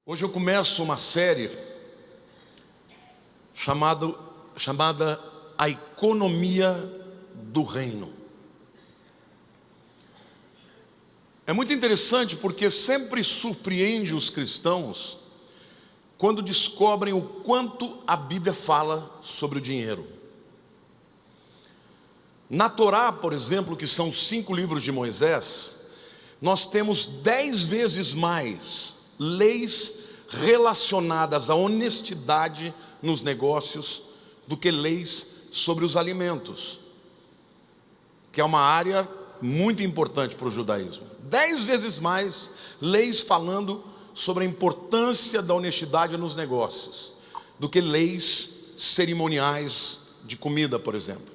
Hoje eu começo uma série chamada A Economia do Reino. É muito interessante porque sempre surpreende os cristãos quando descobrem o quanto a Bíblia fala sobre o dinheiro. Na Torá, por exemplo, que são 5 livros de Moisés, nós temos 10 vezes mais leis relacionadas à honestidade nos negócios do que leis sobre os alimentos, que é uma área muito importante para o judaísmo. 10 vezes mais leis falando sobre a importância da honestidade nos negócios do que leis cerimoniais de comida, por exemplo.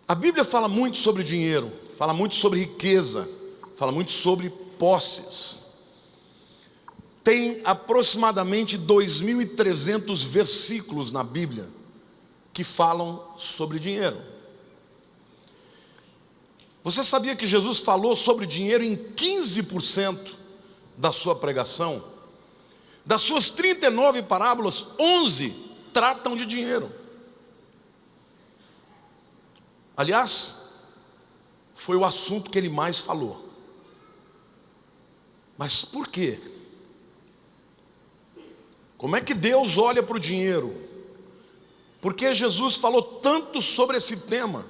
A Bíblia fala muito sobre dinheiro, fala muito sobre riqueza, fala muito sobre posses. Tem aproximadamente 2.300 versículos na Bíblia que falam sobre dinheiro. Você sabia que Jesus falou sobre dinheiro em 15% da sua pregação? Das suas 39 parábolas, 11 tratam de dinheiro. Aliás, foi o assunto que ele mais falou. Mas por quê? Como é que Deus olha para o dinheiro? Por que Jesus falou tanto sobre esse tema?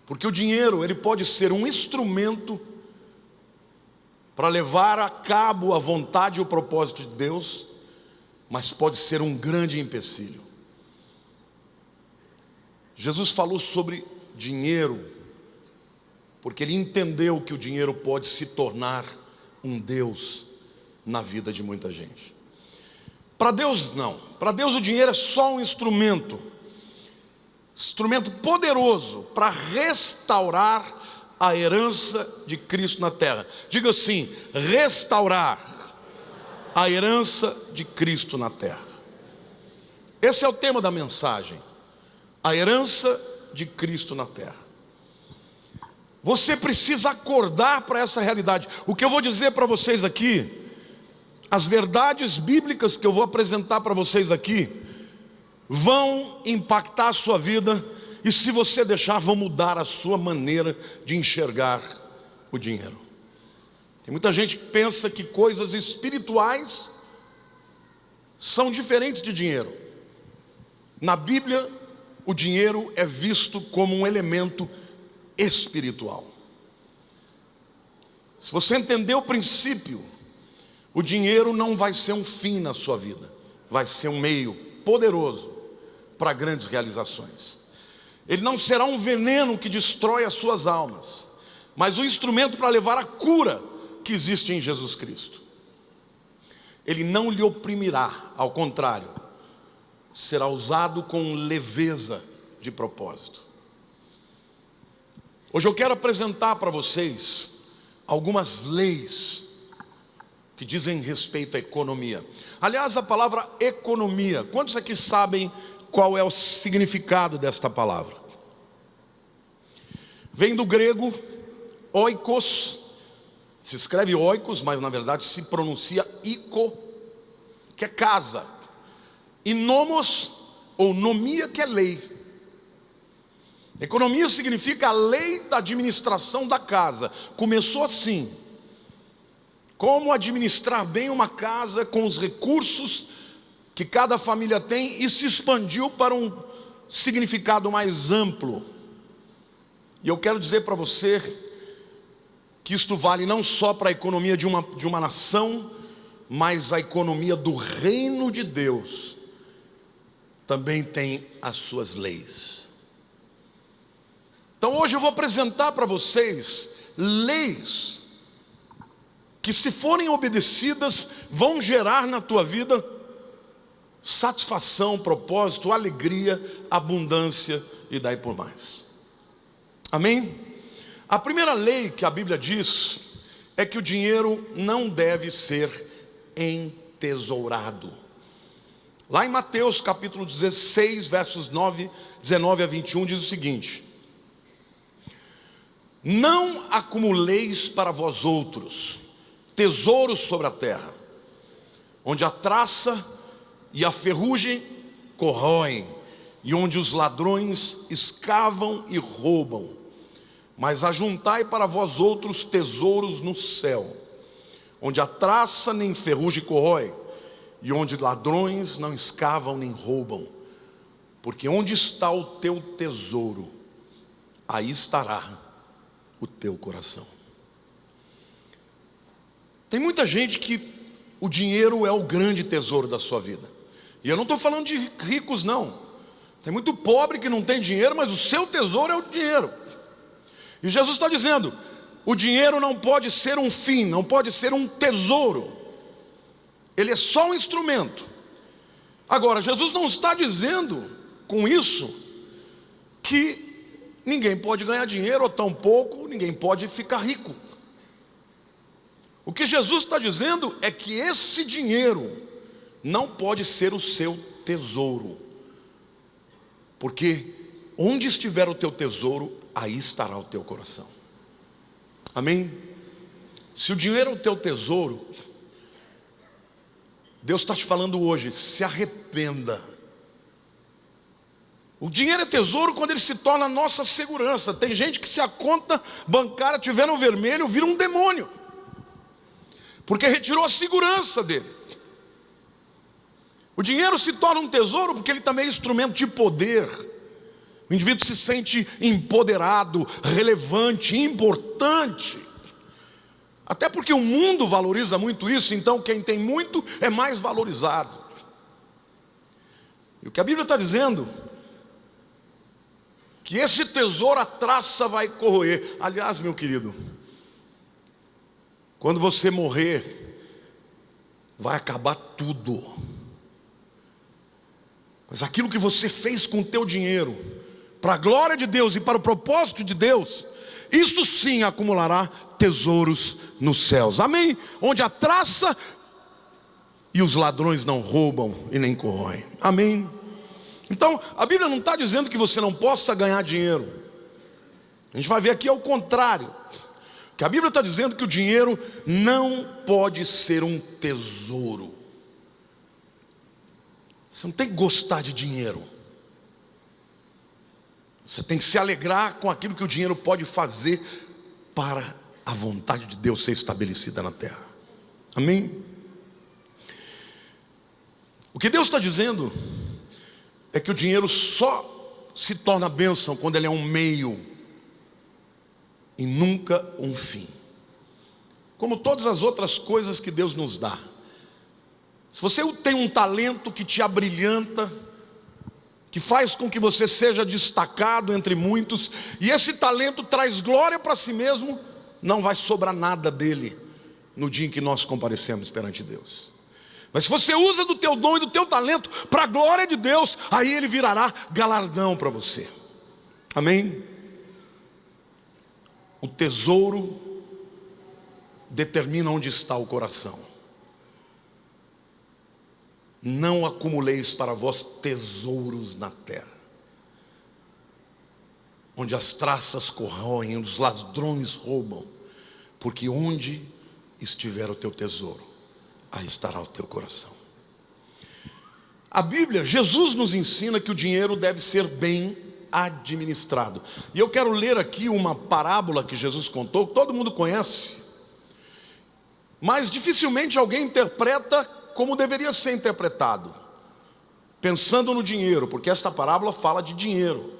Porque o dinheiro, ele pode ser um instrumento para levar a cabo a vontade e o propósito de Deus, mas pode ser um grande empecilho. Jesus falou sobre dinheiro, porque ele entendeu que o dinheiro pode se tornar um Deus na vida de muita gente. Para Deus não, para Deus o dinheiro é só um instrumento poderoso para restaurar a herança de Cristo na terra. Diga assim: restaurar a herança de Cristo na terra. Esse é o tema da mensagem, a herança de Cristo na terra. Você precisa acordar para essa realidade. O que eu vou dizer para vocês aqui, as verdades bíblicas que eu vou apresentar para vocês aqui, vão impactar a sua vida, e se você deixar, vão mudar a sua maneira de enxergar o dinheiro. Tem muita gente que pensa que coisas espirituais são diferentes de dinheiro. Na Bíblia, o dinheiro é visto como um elemento espiritual. Se você entender o princípio, o dinheiro não vai ser um fim na sua vida, vai ser um meio poderoso para grandes realizações. Ele não será um veneno que destrói as suas almas, mas um instrumento para levar a cura que existe em Jesus Cristo. Ele não lhe oprimirá, ao contrário, será usado com leveza de propósito. Hoje eu quero apresentar para vocês algumas leis que dizem respeito à economia. Aliás, a palavra economia, quantos aqui sabem qual é o significado desta palavra? Vem do grego oikos, se escreve oikos, mas na verdade se pronuncia iko, que é casa, e nomos ou nomia, que é lei. Economia significa a lei da administração da casa. Começou assim: como administrar bem uma casa com os recursos que cada família tem, e se expandiu para um significado mais amplo. E eu quero dizer para você que isto vale não só para a economia de uma nação, mas a economia do reino de Deus também tem as suas leis. Então hoje eu vou apresentar para vocês leis que, se forem obedecidas, vão gerar na tua vida satisfação, propósito, alegria, abundância e daí por mais. Amém? A primeira lei que a Bíblia diz é que o dinheiro não deve ser entesourado. Lá em Mateus capítulo 16, versos 19 a 21, diz o seguinte: não acumuleis para vós outros tesouros sobre a terra, onde a traça e a ferrugem corroem, e onde os ladrões escavam e roubam. Mas ajuntai para vós outros tesouros no céu, onde a traça nem ferrugem corrói, e onde ladrões não escavam nem roubam. Porque onde está o teu tesouro, aí estará o teu coração. Tem muita gente que o dinheiro é o grande tesouro da sua vida. E eu não estou falando de ricos, não. Tem muito pobre que não tem dinheiro, mas o seu tesouro é o dinheiro. E Jesus está dizendo, o dinheiro não pode ser um fim, não pode ser um tesouro. Ele é só um instrumento. Agora, Jesus não está dizendo com isso que ninguém pode ganhar dinheiro, ou tampouco ninguém pode ficar rico. O que Jesus está dizendo é que esse dinheiro não pode ser o seu tesouro, porque onde estiver o teu tesouro, aí estará o teu coração. Amém? Se o dinheiro é o teu tesouro, Deus está te falando hoje, se arrependa. O dinheiro é tesouro quando ele se torna a nossa segurança. Tem gente que, se a conta bancária estiver no vermelho, vira um demônio, porque retirou a segurança dele. O dinheiro se torna um tesouro porque ele também é instrumento de poder. O indivíduo se sente empoderado, relevante, importante. Até porque o mundo valoriza muito isso, então quem tem muito é mais valorizado. E o que a Bíblia está dizendo, que esse tesouro a traça vai corroer. Aliás, meu querido, quando você morrer, vai acabar tudo. Mas aquilo que você fez com o teu dinheiro, para a glória de Deus e para o propósito de Deus, isso sim acumulará tesouros nos céus. Amém? Onde a traça e os ladrões não roubam e nem corroem. Amém? Então, a Bíblia não está dizendo que você não possa ganhar dinheiro. A gente vai ver aqui ao contrário. Que a Bíblia está dizendo que o dinheiro não pode ser um tesouro. Você não tem que gostar de dinheiro. Você tem que se alegrar com aquilo que o dinheiro pode fazer para a vontade de Deus ser estabelecida na terra. Amém? O que Deus está dizendo é que o dinheiro só se torna bênção quando ele é um meio e nunca um fim. Como todas as outras coisas que Deus nos dá. Se você tem um talento que te abrilhanta, que faz com que você seja destacado entre muitos, e esse talento traz glória para si mesmo, não vai sobrar nada dele no dia em que nós comparecemos perante Deus. Mas se você usa do teu dom e do teu talento para a glória de Deus, aí ele virará galardão para você. Amém? O tesouro determina onde está o coração. Não acumuleis para vós tesouros na terra, onde as traças corroem, onde os ladrões roubam, porque onde estiver o teu tesouro, aí estará o teu coração. A Bíblia, Jesus nos ensina que o dinheiro deve ser bem administrado. E eu quero ler aqui uma parábola que Jesus contou, que todo mundo conhece, mas dificilmente alguém interpreta como deveria ser interpretado, pensando no dinheiro, porque esta parábola fala de dinheiro,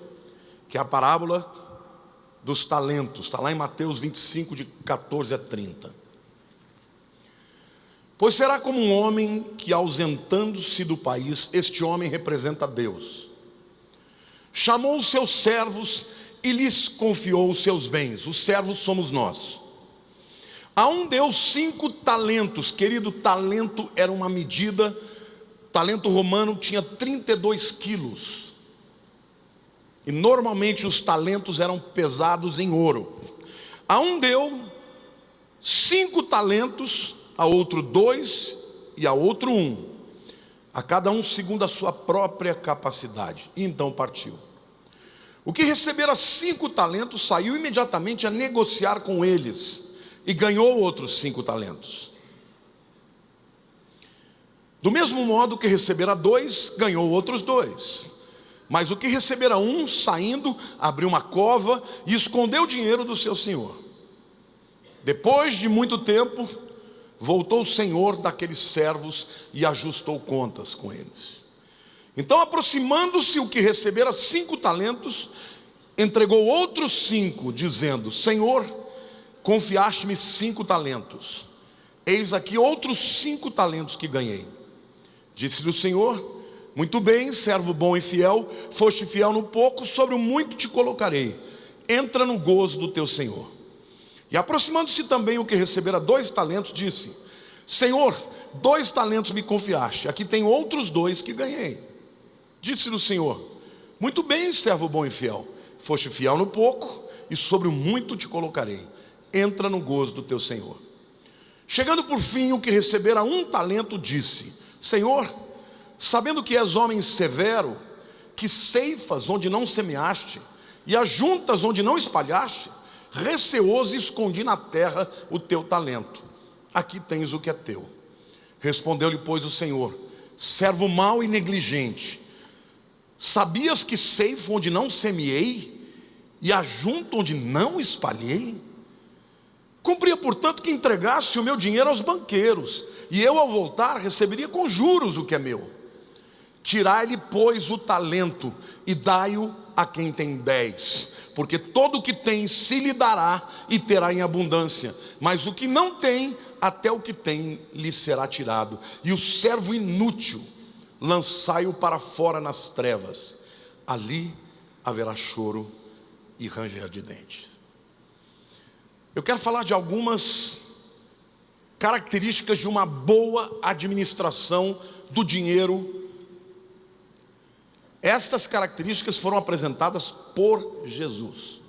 que é a parábola dos talentos, está lá em Mateus 25, de 14 a 30. Pois será como um homem que, ausentando-se do país, este homem representa Deus, chamou os seus servos e lhes confiou os seus bens. Os servos somos nós. A um deu 5 talentos. Querido, talento era uma medida. Talento romano tinha 32 quilos. E normalmente os talentos eram pesados em ouro. A um deu 5 talentos, a outro 2 e a outro 1. A cada um segundo a sua própria capacidade. E então partiu. O que recebera 5 talentos saiu imediatamente a negociar com eles, e ganhou outros 5 talentos. Do mesmo modo que recebera 2, ganhou outros 2. Mas o que recebera 1, saindo, abriu uma cova e escondeu o dinheiro do seu senhor. Depois de muito tempo, voltou o senhor daqueles servos e ajustou contas com eles. Então, aproximando-se o que recebera 5 talentos, entregou outros 5, dizendo: Senhor, confiaste-me 5 talentos. Eis aqui outros 5 talentos que ganhei. Disse-lhe o Senhor: muito bem, servo bom e fiel, foste fiel no pouco, sobre o muito te colocarei. Entra no gozo do teu Senhor. E aproximando-se também o que recebera 2 talentos, disse: Senhor, 2 talentos me confiaste, aqui tem outros 2 que ganhei. Disse-lhe o Senhor: muito bem, servo bom e fiel, foste fiel no pouco, e sobre o muito te colocarei. Entra no gozo do teu Senhor. Chegando por fim o que recebera 1 talento, disse: Senhor, sabendo que és homem severo, que ceifas onde não semeaste, e ajuntas onde não espalhaste, receoso escondi na terra o teu talento. Aqui tens o que é teu. Respondeu-lhe, pois, o Senhor: servo mau e negligente, sabias que ceifo onde não semeei, e ajunto onde não espalhei? Cumpria, portanto, que entregasse o meu dinheiro aos banqueiros, e eu, ao voltar, receberia com juros o que é meu. Tirai-lhe, pois, o talento, e dai-o a quem tem 10, porque todo o que tem se lhe dará, e terá em abundância, mas o que não tem, até o que tem lhe será tirado. E o servo inútil, lançai-o para fora nas trevas, ali haverá choro e ranger de dentes. Eu quero falar de algumas características de uma boa administração do dinheiro. Estas características foram apresentadas por Jesus.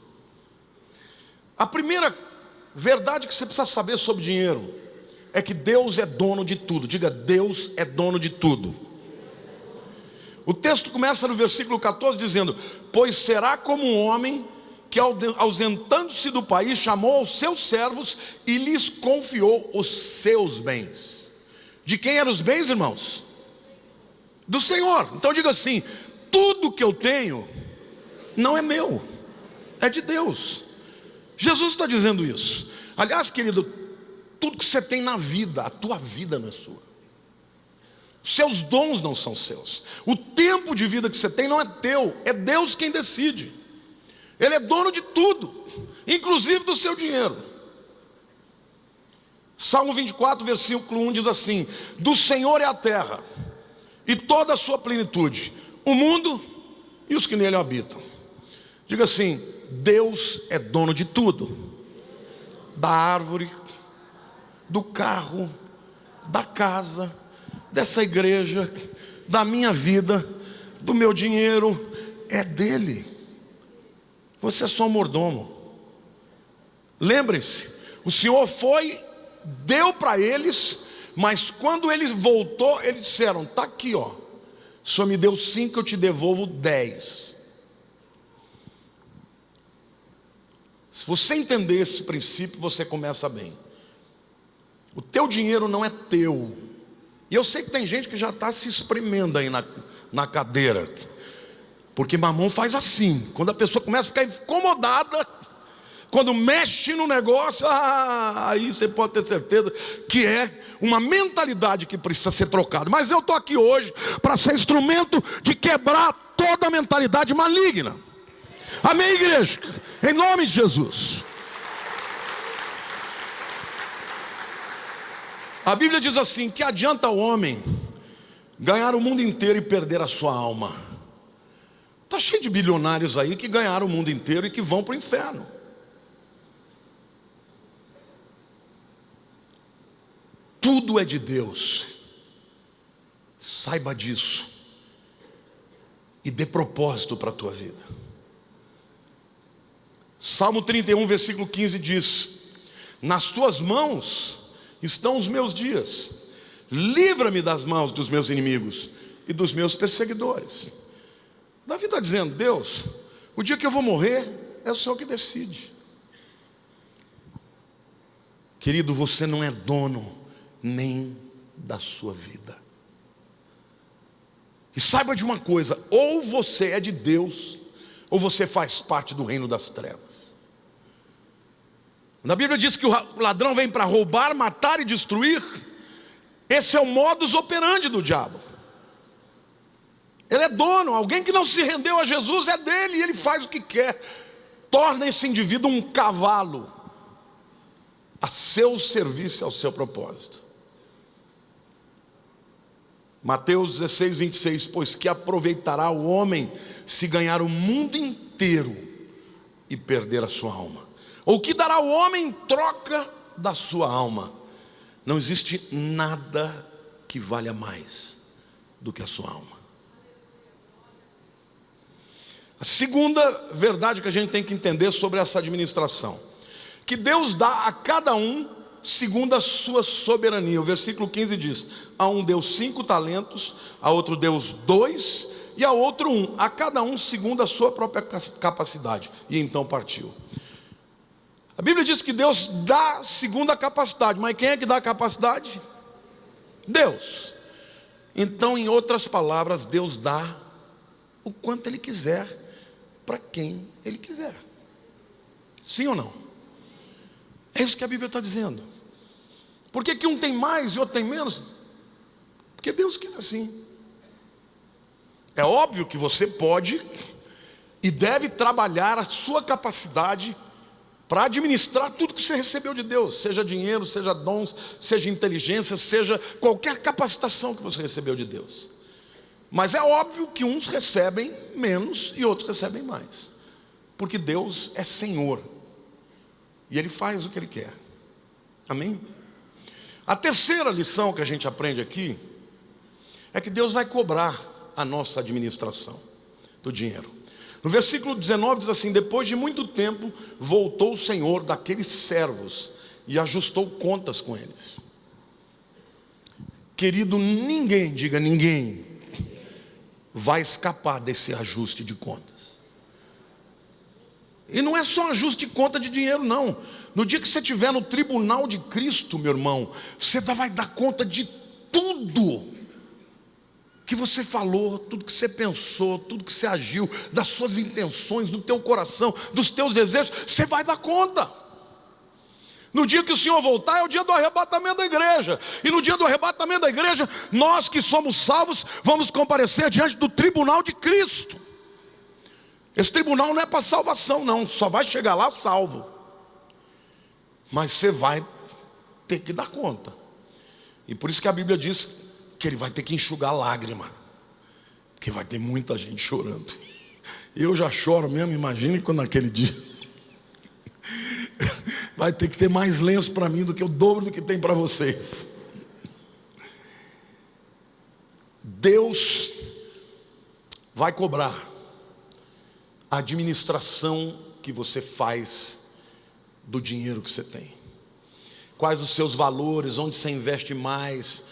A primeira verdade que você precisa saber sobre dinheiro é que Deus é dono de tudo. Diga: Deus é dono de tudo. O texto começa no versículo 14 dizendo: pois será como um homem que, ausentando-se do país, chamou aos seus servos e lhes confiou os seus bens. De quem eram os bens, irmãos? Do Senhor. Então diga assim: tudo que eu tenho não é meu, é de Deus. Jesus está dizendo isso. Aliás, querido, tudo que você tem na vida, a tua vida não é sua. Os seus dons não são seus. O tempo de vida que você tem não é teu, é Deus quem decide. Ele é dono de tudo, inclusive do seu dinheiro. Salmo 24, versículo 1 diz assim: do Senhor é a terra e toda a sua plenitude, o mundo e os que nele habitam. Diga assim: Deus é dono de tudo. Da árvore, do carro, da casa, dessa igreja, da minha vida, do meu dinheiro, é dele. Você é só um mordomo. Lembrem-se, o Senhor foi, deu para eles, mas quando eles voltou, eles disseram: está aqui, ó, o Senhor me deu 5, eu te devolvo 10. Se você entender esse princípio, você começa bem. O teu dinheiro não é teu. E eu sei que tem gente que já está se espremendo aí na cadeira, porque Mamon faz assim. Quando a pessoa começa a ficar incomodada, quando mexe no negócio, aí você pode ter certeza que é uma mentalidade que precisa ser trocada. Mas eu estou aqui hoje para ser instrumento de quebrar toda a mentalidade maligna. Amém, igreja? Em nome de Jesus. A Bíblia diz assim: que adianta o homem ganhar o mundo inteiro e perder a sua alma? Está cheio de bilionários aí que ganharam o mundo inteiro e que vão para o inferno. Tudo é de Deus. Saiba disso e dê propósito para a tua vida. Salmo 31, versículo 15 diz: nas tuas mãos estão os meus dias, livra-me das mãos dos meus inimigos e dos meus perseguidores. Davi está dizendo: Deus, o dia que eu vou morrer é o Senhor que decide. Querido, você não é dono nem da sua vida. E saiba de uma coisa: ou você é de Deus, ou você faz parte do reino das trevas. Na Bíblia diz que o ladrão vem para roubar, matar e destruir. Esse é o modus operandi do diabo. Ele é dono. Alguém que não se rendeu a Jesus é dele, e ele faz o que quer. Torna esse indivíduo um cavalo a seu serviço e ao seu propósito. Mateus 16, 26, pois que aproveitará o homem se ganhar o mundo inteiro e perder a sua alma? Ou que dará o homem em troca da sua alma? Não existe nada que valha mais do que a sua alma. A segunda verdade que a gente tem que entender sobre essa administração, que Deus dá a cada um segundo a sua soberania. O versículo 15 diz: a um deu 5 talentos, a outro deu 2, e a outro 1, a cada um segundo a sua própria capacidade. E então partiu. A Bíblia diz que Deus dá segundo a capacidade, mas quem é que dá a capacidade? Deus. Então, em outras palavras, Deus dá o quanto Ele quiser, para quem Ele quiser. Sim ou não? É isso que a Bíblia está dizendo. Por que um tem mais e outro tem menos? Porque Deus quis assim. É óbvio que você pode e deve trabalhar a sua capacidade para administrar tudo que você recebeu de Deus, seja dinheiro, seja dons, seja inteligência, seja qualquer capacitação que você recebeu de Deus. Mas é óbvio que uns recebem menos e outros recebem mais, porque Deus é Senhor e Ele faz o que Ele quer. Amém? A terceira lição que a gente aprende aqui é que Deus vai cobrar a nossa administração do dinheiro. No versículo 19 diz assim: depois de muito tempo voltou o Senhor daqueles servos e ajustou contas com eles. Querido, ninguém, diga ninguém, vai escapar desse ajuste de contas. E não é só ajuste de conta de dinheiro, não. No dia que você estiver no tribunal de Cristo, meu irmão, você vai dar conta de tudo que você falou, tudo que você pensou, tudo que você agiu, das suas intenções, do teu coração, dos teus desejos. Você vai dar conta. No dia que o Senhor voltar, é o dia do arrebatamento da igreja. E no dia do arrebatamento da igreja, nós que somos salvos, vamos comparecer diante do tribunal de Cristo. Esse tribunal não é para salvação, não. Só vai chegar lá salvo. Mas você vai ter que dar conta. E por isso que a Bíblia diz que Ele vai ter que enxugar lágrima, porque vai ter muita gente chorando. Eu já choro mesmo, imagine quando naquele dia vai ter que ter mais lenço para mim do que o dobro do que tem para vocês. Deus vai cobrar a administração que você faz do dinheiro que você tem. Quais os seus valores, onde você investe mais?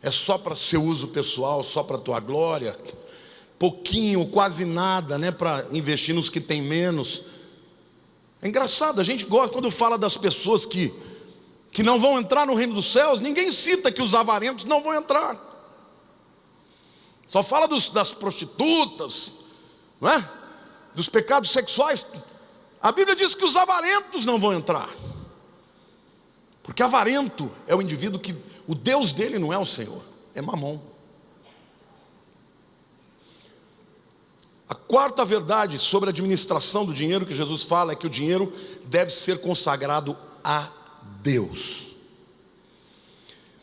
É só para seu uso pessoal, só para a tua glória? Pouquinho, quase nada, né, para investir nos que tem menos. É engraçado, a gente gosta quando fala das pessoas que não vão entrar no reino dos céus. Ninguém cita que os avarentos não vão entrar. Só fala das prostitutas, não é? Dos pecados sexuais. A Bíblia diz que os avarentos não vão entrar, porque avarento é o indivíduo que o Deus dele não é o Senhor, é Mamon. A quarta verdade sobre a administração do dinheiro que Jesus fala é que o dinheiro deve ser consagrado a Deus.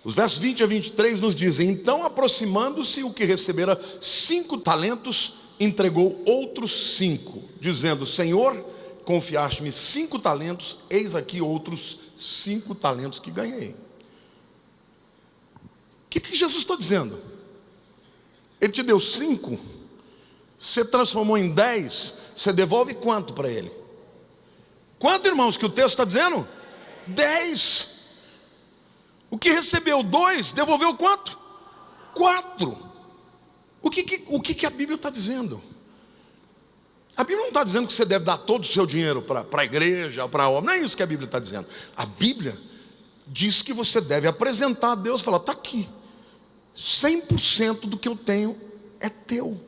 Os versos 20 a 23 nos dizem: então, aproximando-se o que recebera 5 talentos, entregou outros 5, dizendo: Senhor, confiaste-me 5 talentos, eis aqui outros 5 talentos que ganhei. O que Jesus está dizendo? Ele te deu 5, você transformou em 10, você devolve quanto para ele? Quanto, irmãos, que o texto está dizendo? 10. O que recebeu 2, devolveu quanto? 4. O que a Bíblia está dizendo? A Bíblia não está dizendo que você deve dar todo o seu dinheiro para a igreja, para a obra. Não é isso que a Bíblia está dizendo. A Bíblia, diz que você deve apresentar a Deus e falar: está aqui, 100% do que eu tenho é teu.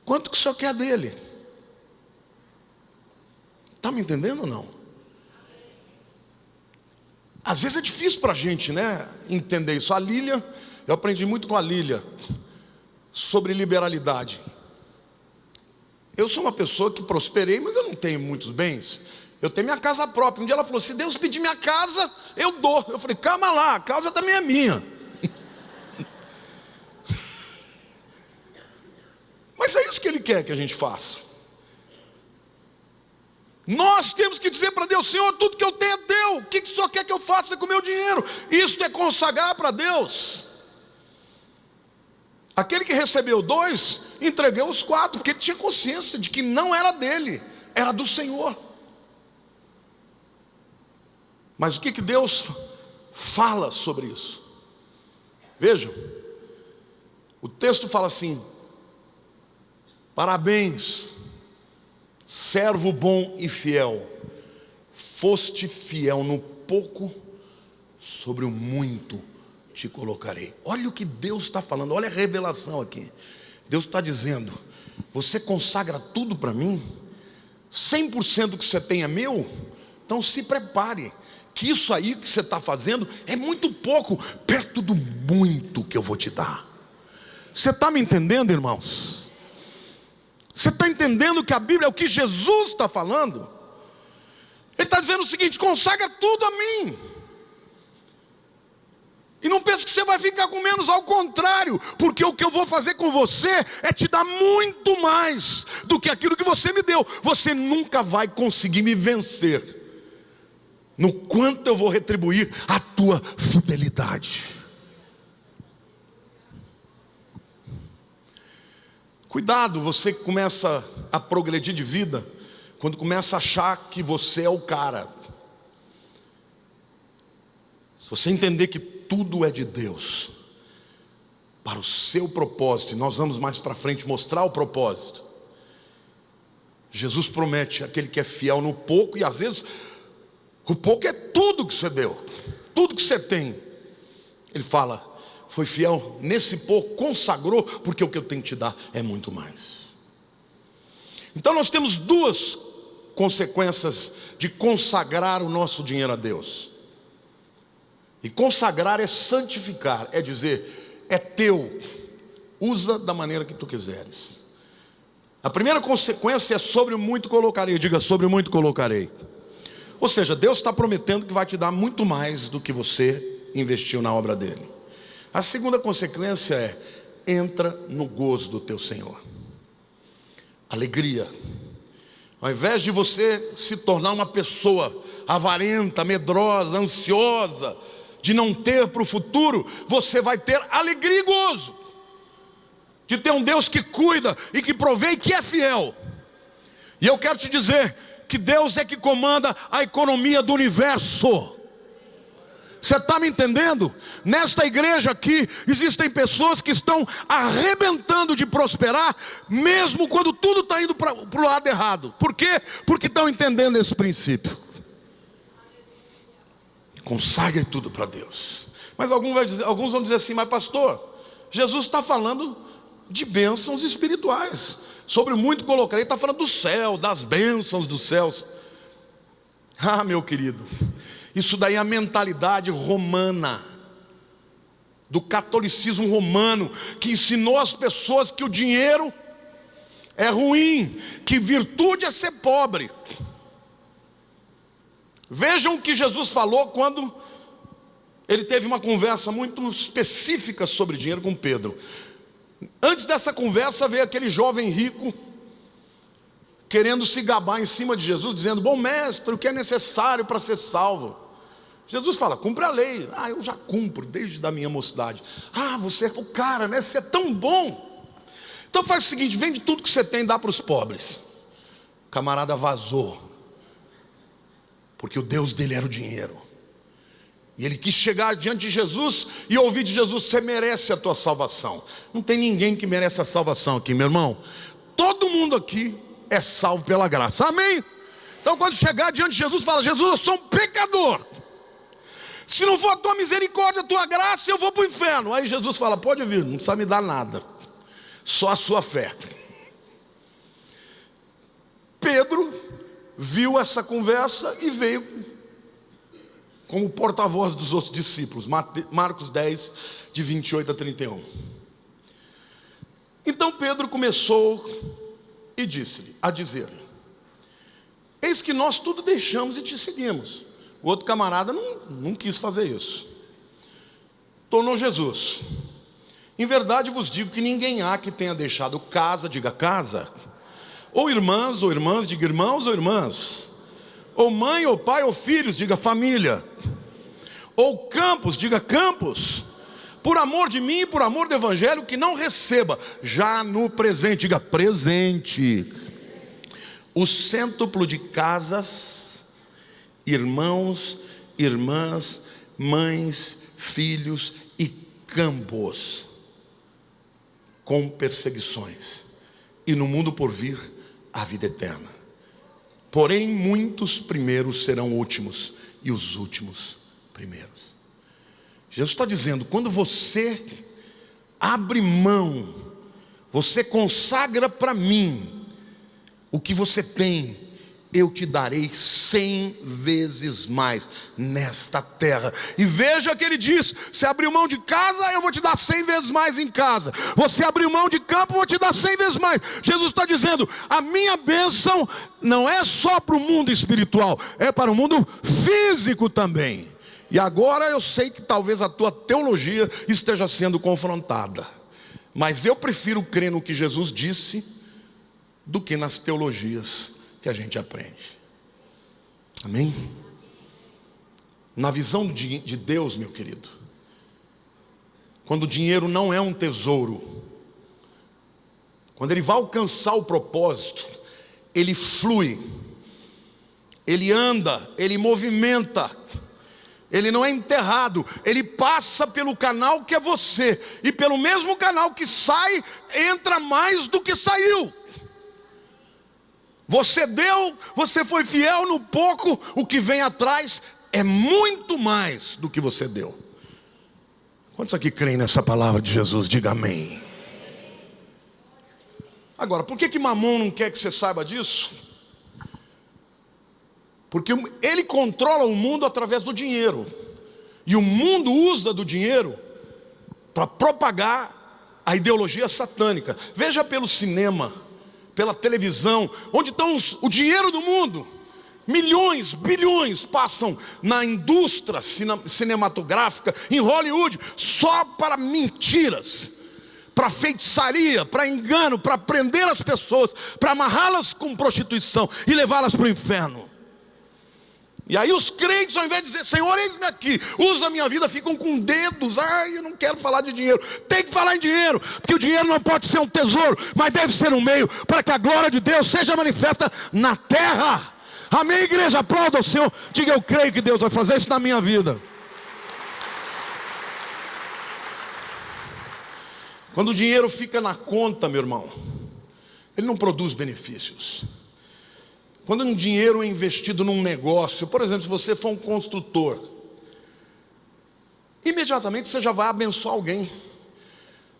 Quanto que o senhor quer dele? Está me entendendo ou não? Às vezes é difícil para a gente, né, entender isso. A Lília, eu aprendi muito com a Lília sobre liberalidade. Eu sou uma pessoa que prosperei, mas eu não tenho muitos bens. Eu tenho minha casa própria. Um dia ela falou: se Deus pedir minha casa, eu dou. Eu falei: calma lá, a casa também é minha. Mas é isso que Ele quer que a gente faça. Nós temos que dizer para Deus: Senhor, tudo que eu tenho é teu. O que o Senhor quer que eu faça com o meu dinheiro? Isso é consagrar para Deus. Aquele que recebeu 2, entregou os 4, porque ele tinha consciência de que não era dele, era do Senhor. Mas o que Deus fala sobre isso? Veja, o texto fala assim: parabéns, servo bom e fiel, foste fiel no pouco, sobre o muito te colocarei. Olha o que Deus está falando, olha a revelação aqui. Deus está dizendo: você consagra tudo para mim, 100% do que você tem é meu, então se prepare, que isso aí que você está fazendo é muito pouco, perto do muito que eu vou te dar. Você está me entendendo, irmãos? Você está entendendo que a Bíblia é o que Jesus está falando? Ele está dizendo o seguinte: consagra tudo a mim. E não pense que você vai ficar com menos, ao contrário, porque o que eu vou fazer com você é te dar muito mais do que aquilo que você me deu. Você nunca vai conseguir me vencer no quanto eu vou retribuir a tua fidelidade. Cuidado, você que começa a progredir de vida, quando começa a achar que você é o cara. Se você entender que tudo é de Deus, para o seu propósito, e nós vamos mais para frente mostrar o propósito. Jesus promete aquele que é fiel no pouco, e às vezes o pouco é tudo que você deu, tudo que você tem. Ele fala: foi fiel nesse pouco, consagrou, porque o que eu tenho que te dar é muito mais. Então nós temos 2 consequências de consagrar o nosso dinheiro a Deus. E consagrar é santificar, é dizer: é teu, usa da maneira que tu quiseres. A primeira consequência é: sobre o muito colocarei. Diga: sobre o muito colocarei. Ou seja, Deus está prometendo que vai te dar muito mais do que você investiu na obra dele. A segunda consequência é: entra no gozo do teu Senhor. Alegria. Ao invés de você se tornar uma pessoa avarenta, medrosa, ansiosa, de não ter para o futuro, você vai ter alegria e gozo de ter um Deus que cuida e que provê e que é fiel. E eu quero te dizer que Deus é que comanda a economia do universo. Você está me entendendo? Nesta igreja aqui existem pessoas que estão arrebentando de prosperar, mesmo quando tudo está indo para o lado errado. Por quê? Porque estão entendendo esse princípio. Consagre tudo para Deus. Mas alguns vão dizer assim: mas pastor, Jesus está falando de bênçãos espirituais. Sobre muito colocarei, está falando do céu, das bênçãos dos céus. Ah, meu querido, isso daí é a mentalidade romana, do catolicismo romano, que ensinou as pessoas que o dinheiro é ruim, que virtude é ser pobre. Vejam o que Jesus falou quando ele teve uma conversa muito específica sobre dinheiro com Pedro. Antes dessa conversa veio aquele jovem rico, querendo se gabar em cima de Jesus, dizendo: bom mestre, o que é necessário para ser salvo? Jesus fala: cumpre a lei. Ah, eu já cumpro desde a minha mocidade. Ah, você é o cara, né? Você é tão bom. Então faz o seguinte: vende tudo que você tem e dá para os pobres. O camarada vazou, porque o Deus dele era o dinheiro. E ele quis chegar diante de Jesus e ouvir de Jesus: você merece a tua salvação. Não tem ninguém que merece a salvação aqui, meu irmão. Todo mundo aqui é salvo pela graça, amém? Então quando chegar diante de Jesus, fala: Jesus, eu sou um pecador, Se não for a tua misericórdia, a tua graça, eu vou para o inferno. Aí Jesus fala: pode vir, não precisa me dar nada, só a sua fé. Pedro viu essa conversa e veio como porta-voz dos outros discípulos. Marcos 10, de 28 a 31. Então Pedro começou e disse-lhe, a dizer-lhe: eis que nós tudo deixamos e te seguimos. O outro camarada não quis fazer isso. Tornou Jesus: em verdade vos digo que ninguém há que tenha deixado casa, diga casa, ou irmãs, diga irmãos ou irmãs, ou mãe, ou pai, ou filhos, diga família, ou campos, diga campos, por amor de mim e por amor do evangelho, que não receba, já no presente, diga presente, o cêntuplo de casas, irmãos, irmãs, mães, filhos e campos, com perseguições, e no mundo por vir a vida eterna. Porém muitos primeiros serão últimos, e os últimos primeiros. Jesus está dizendo: quando você abre mão, você consagra para mim o que você tem, eu te darei 100 vezes mais nesta terra. E veja que ele diz: se abriu mão de casa, eu vou te dar 100 vezes mais em casa. Você abriu mão de campo, eu vou te dar 100 vezes mais. Jesus está dizendo: a minha bênção não é só para o mundo espiritual, é para o mundo físico também. E agora eu sei que talvez a tua teologia esteja sendo confrontada, mas eu prefiro crer no que Jesus disse do que nas teologias que a gente aprende. Amém? Na visão de Deus, meu querido, quando o dinheiro não é um tesouro, quando ele vai alcançar o propósito, ele flui, ele anda, ele movimenta, ele não é enterrado, ele passa pelo canal que é você, e pelo mesmo canal que sai, entra mais do que saiu. Você deu, você foi fiel no pouco, o que vem atrás é muito mais do que você deu. Quantos aqui creem nessa palavra de Jesus? Diga amém. Agora, por que Mamon não quer que você saiba disso? Porque ele controla o mundo através do dinheiro, e o mundo usa do dinheiro para propagar a ideologia satânica. Veja pelo cinema, pela televisão, onde estão o dinheiro do mundo. Milhões, bilhões passam na indústria cinematográfica, em Hollywood, só para mentiras, para feitiçaria, para engano, para prender as pessoas, para amarrá-las com prostituição e levá-las para o inferno. E aí os crentes, ao invés de dizer: Senhor, eis-me aqui, usa a minha vida, ficam com dedos: ai, eu não quero falar de dinheiro. Tem que falar em dinheiro, porque o dinheiro não pode ser um tesouro, mas deve ser um meio para que a glória de Deus seja manifesta na terra. Amém, igreja? Aplauda o Senhor, diga: eu creio que Deus vai fazer isso na minha vida. Quando o dinheiro fica na conta, meu irmão, ele não produz benefícios. Quando um dinheiro é investido num negócio, por exemplo, se você for um construtor, imediatamente você já vai abençoar alguém,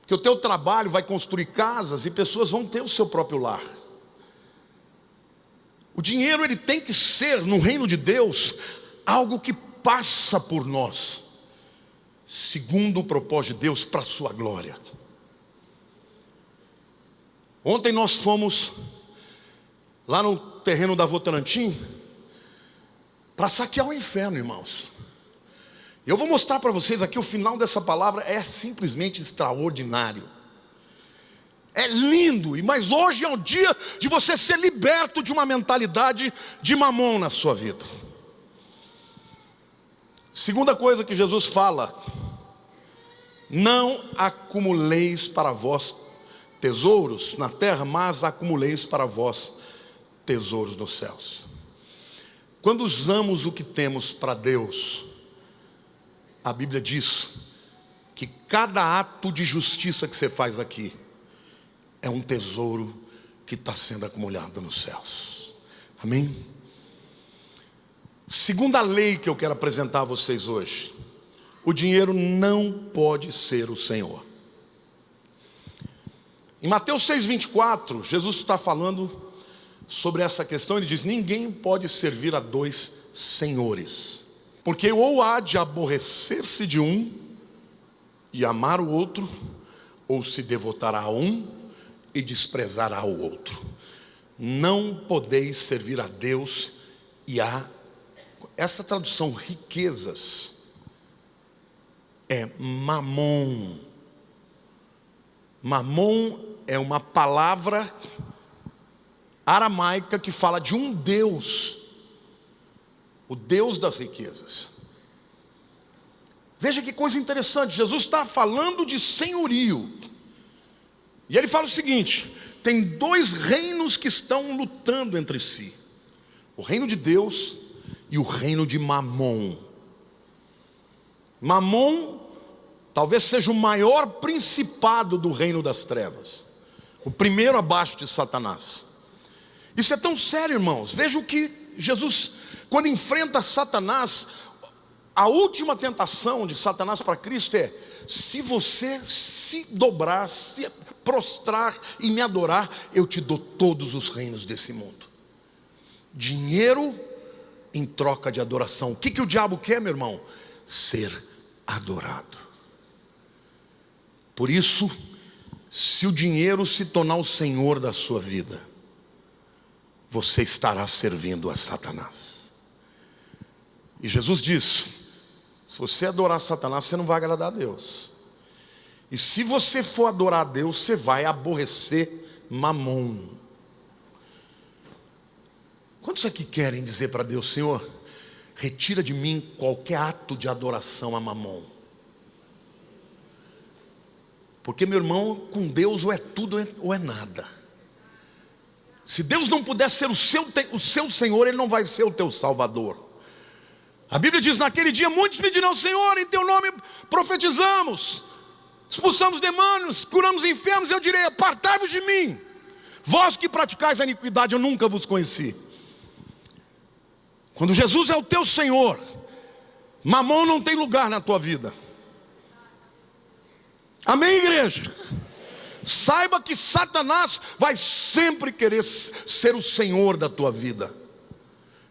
porque o teu trabalho vai construir casas e pessoas vão ter o seu próprio lar. O dinheiro, ele tem que ser, no reino de Deus, algo que passa por nós, segundo o propósito de Deus, para a sua glória. Ontem nós fomos lá no terreno da Votorantim para saquear o inferno, irmãos. Eu vou mostrar para vocês aqui, o final dessa palavra é simplesmente extraordinário. É lindo, mas hoje é o dia de você ser liberto de uma mentalidade de mamon na sua vida. Segunda coisa que Jesus fala: não acumuleis para vós tesouros na terra, mas acumuleis para vós tesouros nos céus. Quando usamos o que temos para Deus, a Bíblia diz que cada ato de justiça que você faz aqui é um tesouro que está sendo acumulado nos céus. Amém? Segunda lei que eu quero apresentar a vocês hoje: o dinheiro não pode ser o Senhor. Em Mateus 6,24, Jesus está falando sobre essa questão. Ele diz: ninguém pode servir a dois senhores, porque ou há de aborrecer-se de um e amar o outro, ou se devotará a um e desprezará o outro. Não podeis servir a Deus e a... Essa tradução riquezas é mamon. Mamon é uma palavra aramaica que fala de um Deus, o Deus das riquezas. Veja que coisa interessante, Jesus está falando de senhorio, e ele fala o seguinte: tem dois reinos que estão lutando entre si, o reino de Deus e o reino de Mamon. Mamon talvez seja o maior principado do reino das trevas, o primeiro abaixo de Satanás. Isso é tão sério, irmãos. Veja o que Jesus, quando enfrenta Satanás, a última tentação de Satanás para Cristo é: se você se dobrar, se prostrar e me adorar, eu te dou todos os reinos desse mundo. Dinheiro em troca de adoração. O que o diabo quer, meu irmão? Ser adorado. Por isso, se o dinheiro se tornar o senhor da sua vida, você estará servindo a Satanás. E Jesus diz: se você adorar Satanás, você não vai agradar a Deus. E se você for adorar a Deus, você vai aborrecer Mamon. Quantos aqui querem dizer para Deus: Senhor, retira de mim qualquer ato de adoração a Mamon? Porque, meu irmão, com Deus ou é tudo ou é nada. Se Deus não puder ser o seu Senhor, Ele não vai ser o teu Salvador. A Bíblia diz: naquele dia muitos me dirão: Senhor, em teu nome profetizamos, expulsamos demônios, curamos enfermos. Eu direi: apartai-vos de mim, vós que praticais a iniquidade, eu nunca vos conheci. Quando Jesus é o teu Senhor, Mamon não tem lugar na tua vida. Amém, igreja? Saiba que Satanás vai sempre querer ser o Senhor da tua vida,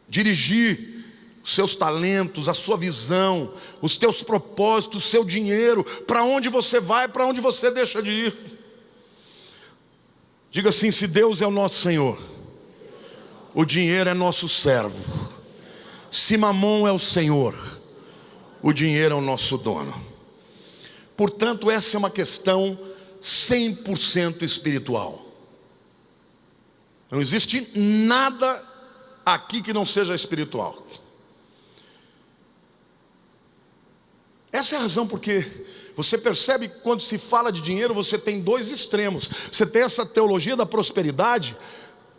dirigir os seus talentos, a sua visão, os teus propósitos, o seu dinheiro, para onde você vai, para onde você deixa de ir. Diga assim: se Deus é o nosso Senhor, o dinheiro é nosso servo. Se Mamon é o Senhor, o dinheiro é o nosso dono. Portanto, essa é uma questão 100% espiritual. Não existe nada aqui que não seja espiritual. Essa é a razão porque você percebe que quando se fala de dinheiro, você tem dois extremos. Você tem essa teologia da prosperidade,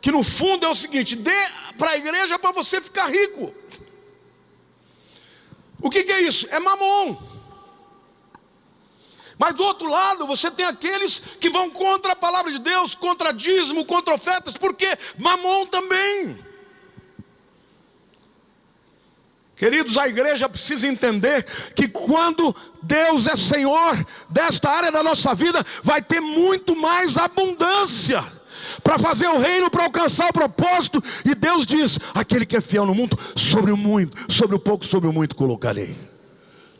que no fundo é o seguinte: dê para a igreja para você ficar rico. O que é isso? É Mamon. Mas do outro lado, você tem aqueles que vão contra a palavra de Deus, contra dízimo, contra ofertas, porque Mamon também. Queridos, a igreja precisa entender que quando Deus é Senhor desta área da nossa vida, vai ter muito mais abundância para fazer o reino, para alcançar o propósito. E Deus diz: aquele que é fiel no mundo, sobre o muito, sobre o pouco, sobre o muito colocarei.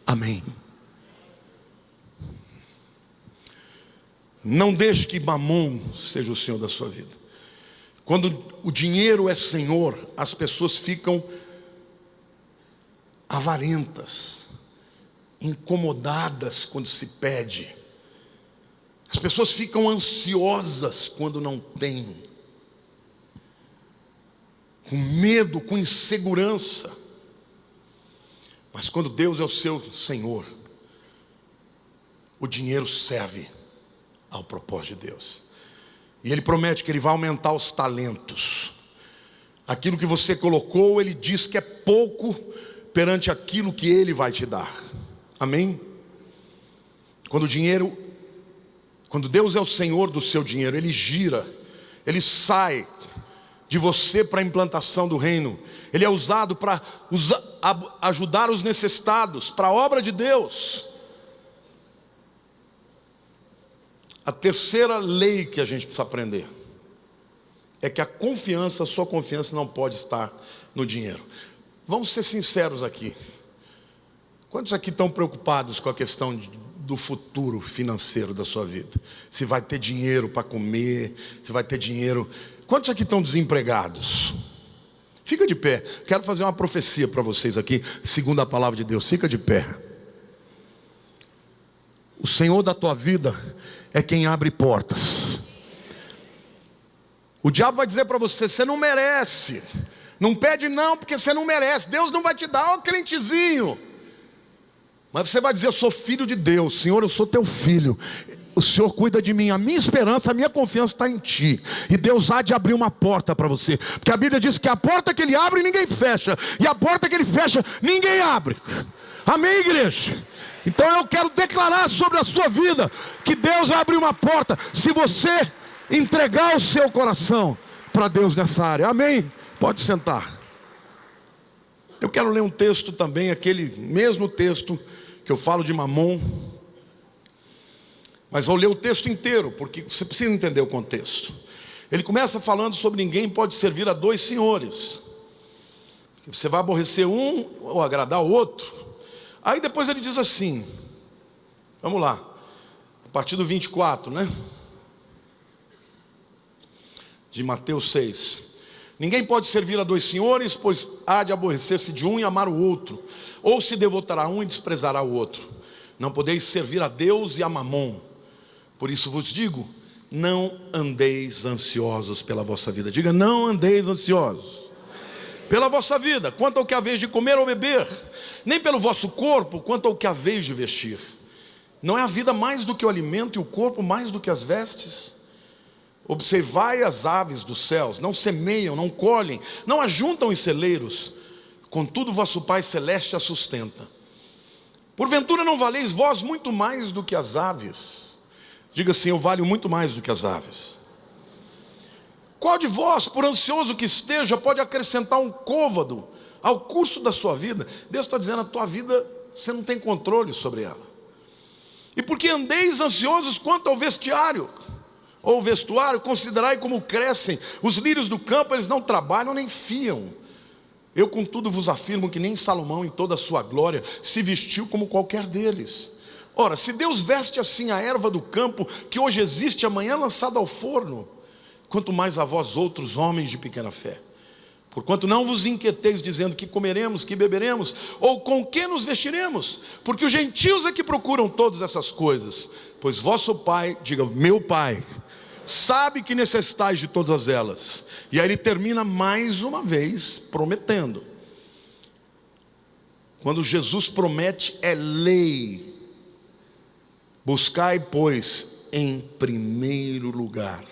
Amém. Não deixe que Mamon seja o Senhor da sua vida. Quando o dinheiro é Senhor, as pessoas ficam avarentas, incomodadas quando se pede. As pessoas ficam ansiosas quando não têm, com medo, com insegurança. Mas quando Deus é o seu Senhor, o dinheiro serve ao propósito de Deus. E Ele promete que Ele vai aumentar os talentos. Aquilo que você colocou, Ele diz que é pouco perante aquilo que Ele vai te dar. Amém? Quando Deus é o Senhor do seu dinheiro, Ele gira, Ele sai de você para a implantação do reino. Ele é usado para ajudar os necessitados, para a obra de Deus. A terceira lei que a gente precisa aprender é que a sua confiança não pode estar no dinheiro. Vamos ser sinceros aqui. Quantos aqui estão preocupados com a questão do futuro financeiro da sua vida? Se vai ter dinheiro para comer, se vai ter dinheiro... Quantos aqui estão desempregados? Fica de pé. Quero fazer uma profecia para vocês aqui, segundo a palavra de Deus. Fica de pé. O Senhor da tua vida é quem abre portas. O diabo vai dizer para você: você não merece. Não pede não, porque você não merece. Deus não vai te dar, ó crentezinho. Mas você vai dizer: eu sou filho de Deus. Senhor, eu sou teu filho. O Senhor cuida de mim, a minha esperança, a minha confiança está em Ti. E Deus há de abrir uma porta para você. Porque a Bíblia diz que a porta que Ele abre, ninguém fecha. E a porta que Ele fecha, ninguém abre. Amém, igreja? Então eu quero declarar sobre a sua vida que Deus vai abrir uma porta, se você entregar o seu coração para Deus nessa área. Amém? Pode sentar. Eu quero ler um texto também, aquele mesmo texto que eu falo de Mamon. Mas vou ler o texto inteiro, porque você precisa entender o contexto. Ele começa falando sobre ninguém pode servir a dois senhores. Você vai aborrecer um ou agradar o outro. Aí depois ele diz assim, vamos lá, a partir do 24, né? De Mateus 6. Ninguém pode servir a dois senhores, pois há de aborrecer-se de um e amar o outro, ou se devotará a um e desprezará o outro. Não podeis servir a Deus e a Mamon. Por isso vos digo, não andeis ansiosos pela vossa vida. Diga, não andeis ansiosos pela vossa vida, quanto ao que haveis de comer ou beber, nem pelo vosso corpo, quanto ao que haveis de vestir. Não é a vida mais do que o alimento e o corpo mais do que as vestes? Observai as aves dos céus, não semeiam, não colhem, não ajuntam em celeiros, contudo vosso Pai Celeste a sustenta. Porventura não valeis vós muito mais do que as aves? Diga assim, eu valho muito mais do que as aves. Qual de vós, por ansioso que esteja, pode acrescentar um côvado ao curso da sua vida? Deus está dizendo, a tua vida, você não tem controle sobre ela. E porque andeis ansiosos quanto ao vestiário, ou vestuário, considerai como crescem os lírios do campo, eles não trabalham nem fiam. Eu contudo vos afirmo que nem Salomão em toda a sua glória se vestiu como qualquer deles. Ora, se Deus veste assim a erva do campo, que hoje existe, amanhã lançada ao forno, quanto mais a vós outros homens de pequena fé. Porquanto não vos inquieteis dizendo que comeremos, que beberemos, ou com que nos vestiremos, porque os gentios é que procuram todas essas coisas, pois vosso Pai, diga, meu Pai, sabe que necessitais de todas elas. E aí ele termina mais uma vez prometendo. Quando Jesus promete, é lei. Buscai, pois, em primeiro lugar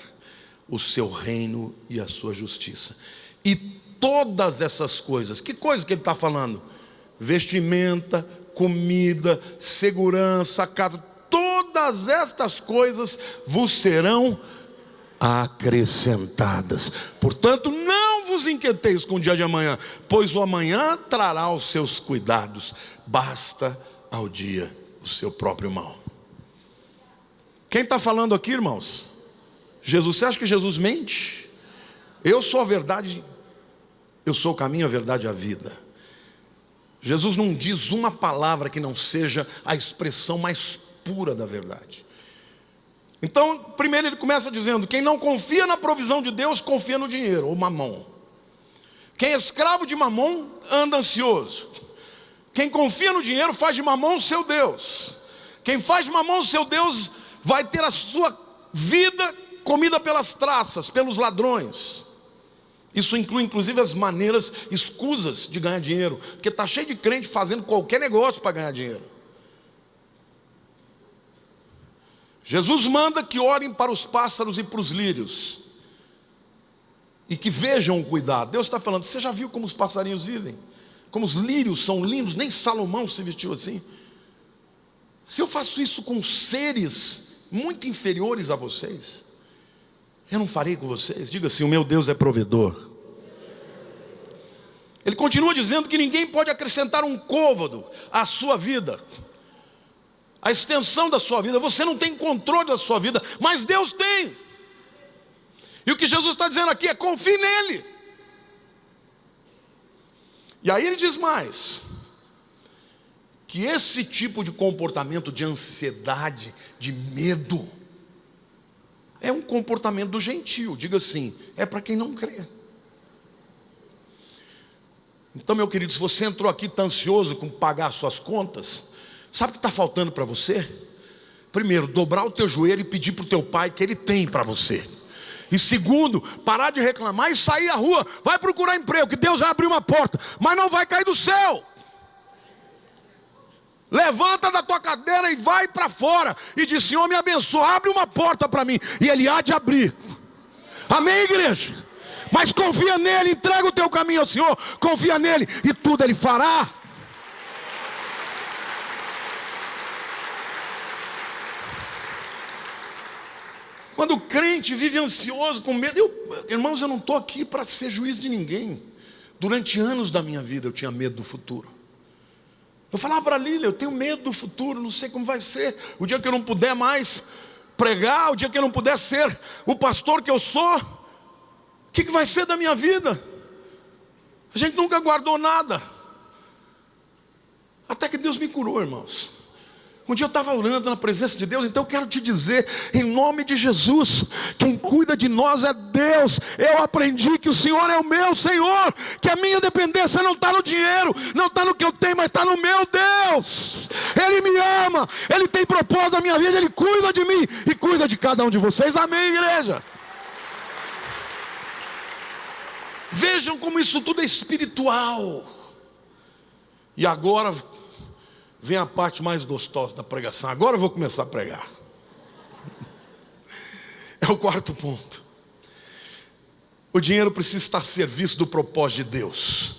o seu reino e a sua justiça. E todas essas coisas, que coisa que ele está falando? Vestimenta, comida, segurança, casa, todas estas coisas vos serão acrescentadas. Portanto, não vos inquieteis com o dia de amanhã, pois o amanhã trará os seus cuidados. Basta ao dia o seu próprio mal. Quem está falando aqui, irmãos? Jesus. Você acha que Jesus mente? Eu sou a verdade, eu sou o caminho, a verdade e a vida. Jesus não diz uma palavra que não seja a expressão mais pura da verdade. Então, primeiro ele começa dizendo, quem não confia na provisão de Deus, confia no dinheiro, ou mamon. Quem é escravo de mamon, anda ansioso. Quem confia no dinheiro, faz de mamon seu Deus. Quem faz de mamon seu Deus, vai ter a sua vida comida pelas traças, pelos ladrões. Isso inclui inclusive as maneiras escusas de ganhar dinheiro, porque está cheio de crente fazendo qualquer negócio para ganhar dinheiro. Jesus manda que orem para os pássaros e para os lírios, e que vejam o cuidado. Deus está falando, você já viu como os passarinhos vivem? Como os lírios são lindos, nem Salomão se vestiu assim. Se eu faço isso com seres muito inferiores a vocês, Eu não farei com vocês? Diga assim: o meu Deus é provedor. Ele continua dizendo que ninguém pode acrescentar um côvado à sua vida, a extensão da sua vida. Você não tem controle da sua vida, mas Deus tem. E o que Jesus está dizendo aqui é: confie nele. E aí ele diz mais, que esse tipo de comportamento de ansiedade, de medo, é um comportamento do gentio. Diga assim: é para quem não crê. Então, meu querido, se você entrou aqui, está ansioso com pagar suas contas, sabe o que está faltando para você? Primeiro, dobrar o teu joelho e pedir para o teu pai que ele tem para você. E segundo, parar de reclamar e sair à rua. Vai procurar emprego, que Deus vai abrir uma porta, mas não vai cair do céu. Levanta da tua cadeira e vai para fora e diz: Senhor, me abençoa, abre uma porta para mim, e Ele há de abrir. Amém, igreja? Mas confia nele, entrega o teu caminho ao Senhor, confia nele e tudo Ele fará. Quando o crente vive ansioso, com medo, irmãos, eu não estou aqui para ser juiz de ninguém. Durante anos da minha vida eu tinha medo do futuro. Eu falava para a Lília: eu tenho medo do futuro, não sei como vai ser. O dia que eu não puder mais pregar, o dia que eu não puder ser o pastor que eu sou, o que vai ser da minha vida? A gente nunca guardou nada. Até que Deus me curou, irmãos. Um dia eu estava orando na presença de Deus. Então eu quero te dizer, em nome de Jesus, quem cuida de nós é Deus. Eu aprendi que o Senhor é o meu Senhor, que a minha dependência não está no dinheiro, não está no que eu tenho, mas está no meu Deus. Ele me ama, Ele tem propósito na minha vida, Ele cuida de mim e cuida de cada um de vocês. Amém, igreja? Vejam como isso tudo é espiritual. E agora vem a parte mais gostosa da pregação. Agora eu vou começar a pregar. É o quarto ponto. O dinheiro precisa estar a serviço do propósito de Deus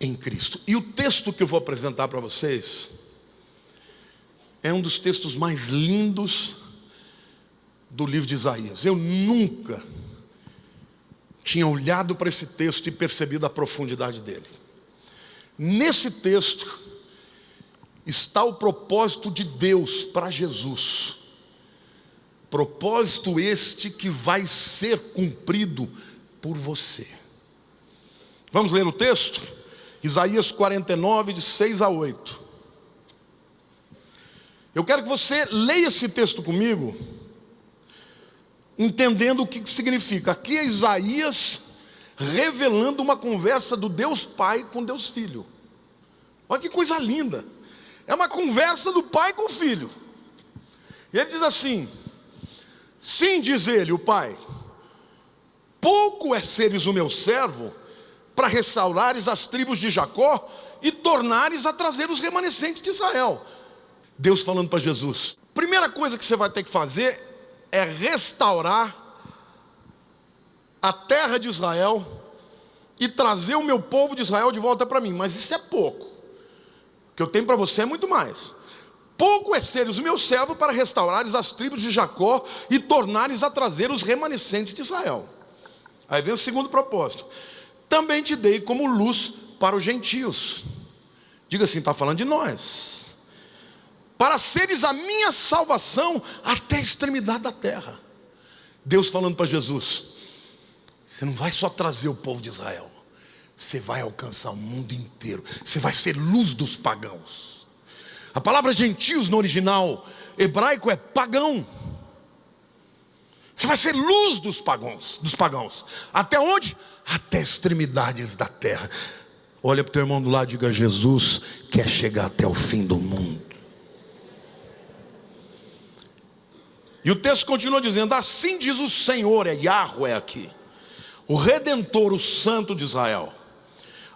em Cristo. E o texto que eu vou apresentar para vocês é um dos textos mais lindos do livro de Isaías. Eu nunca tinha olhado para esse texto e percebido a profundidade dele. Nesse texto está o propósito de Deus para Jesus. Propósito este que vai ser cumprido por você. Vamos ler o texto? Isaías 49, de 6 a 8. Eu quero que você leia esse texto comigo, entendendo o que significa. Aqui é Isaías revelando uma conversa do Deus Pai com Deus Filho. Olha que coisa linda. É uma conversa do pai com o filho. E ele diz assim: sim, diz ele, o pai, pouco é seres o meu servo para restaurares as tribos de Jacó e tornares a trazer os remanescentes de Israel. Deus falando para Jesus: primeira coisa que você vai ter que fazer é restaurar a terra de Israel e trazer o meu povo de Israel de volta para mim. Mas isso é pouco. O que eu tenho para você é muito mais. Pouco é seres o meu servo para restaurares as tribos de Jacó e tornares a trazer os remanescentes de Israel. Aí vem o segundo propósito: também te dei como luz para os gentios. Diga assim, está falando de nós. Para seres a minha salvação até a extremidade da terra. Deus falando para Jesus: você não vai só trazer o povo de Israel, você vai alcançar o mundo inteiro. Você vai ser luz dos pagãos. A palavra gentios no original hebraico é pagão. Você vai ser luz dos pagãos. Até onde? Até extremidades da terra. Olha para o teu irmão do lado e diga: Jesus quer chegar até o fim do mundo. E o texto continua dizendo: assim diz o Senhor, é Yahweh aqui, o Redentor, o Santo de Israel,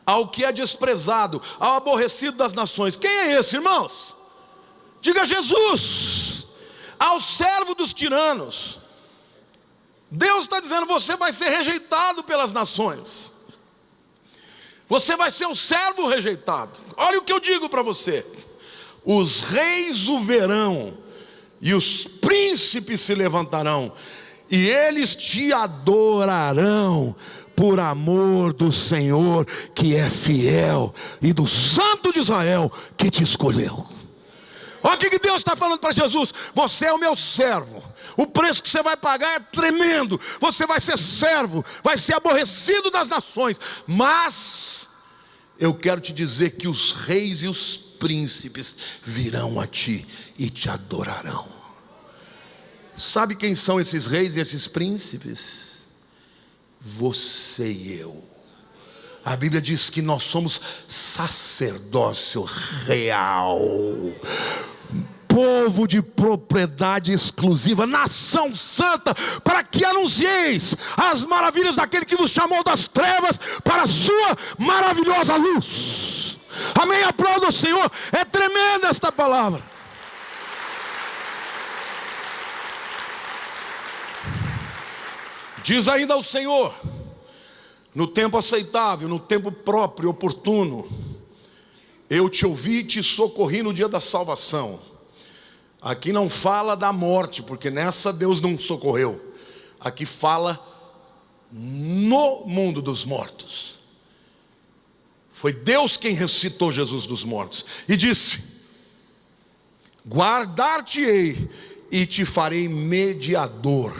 ao que é desprezado, ao aborrecido das nações. Quem é esse, irmãos? Diga: Jesus. Ao servo dos tiranos. Deus está dizendo: você vai ser rejeitado pelas nações. Você vai ser o servo rejeitado. Olha o que eu digo para você: os reis o verão, e os príncipes se levantarão, e eles te adorarão por amor do Senhor que é fiel e do Santo de Israel que te escolheu. Olha o que Deus está falando para Jesus: você é o meu servo, o preço que você vai pagar é tremendo, você vai ser servo, vai ser aborrecido das nações, mas eu quero te dizer que os reis e os príncipes virão a ti e te adorarão. Sabe quem são esses reis e esses príncipes? Você e eu. A Bíblia diz que nós somos sacerdócio real, povo de propriedade exclusiva, nação santa, para que anuncieis as maravilhas daquele que vos chamou das trevas para a sua maravilhosa luz. Amém? Aplauda o Senhor. É tremenda esta palavra. Diz ainda o Senhor: no tempo aceitável, no tempo próprio e oportuno, eu te ouvi e te socorri no dia da salvação. Aqui não fala da morte, porque nessa Deus não socorreu. Aqui fala no mundo dos mortos. Foi Deus quem ressuscitou Jesus dos mortos. E disse: guardar-te-ei e te farei mediador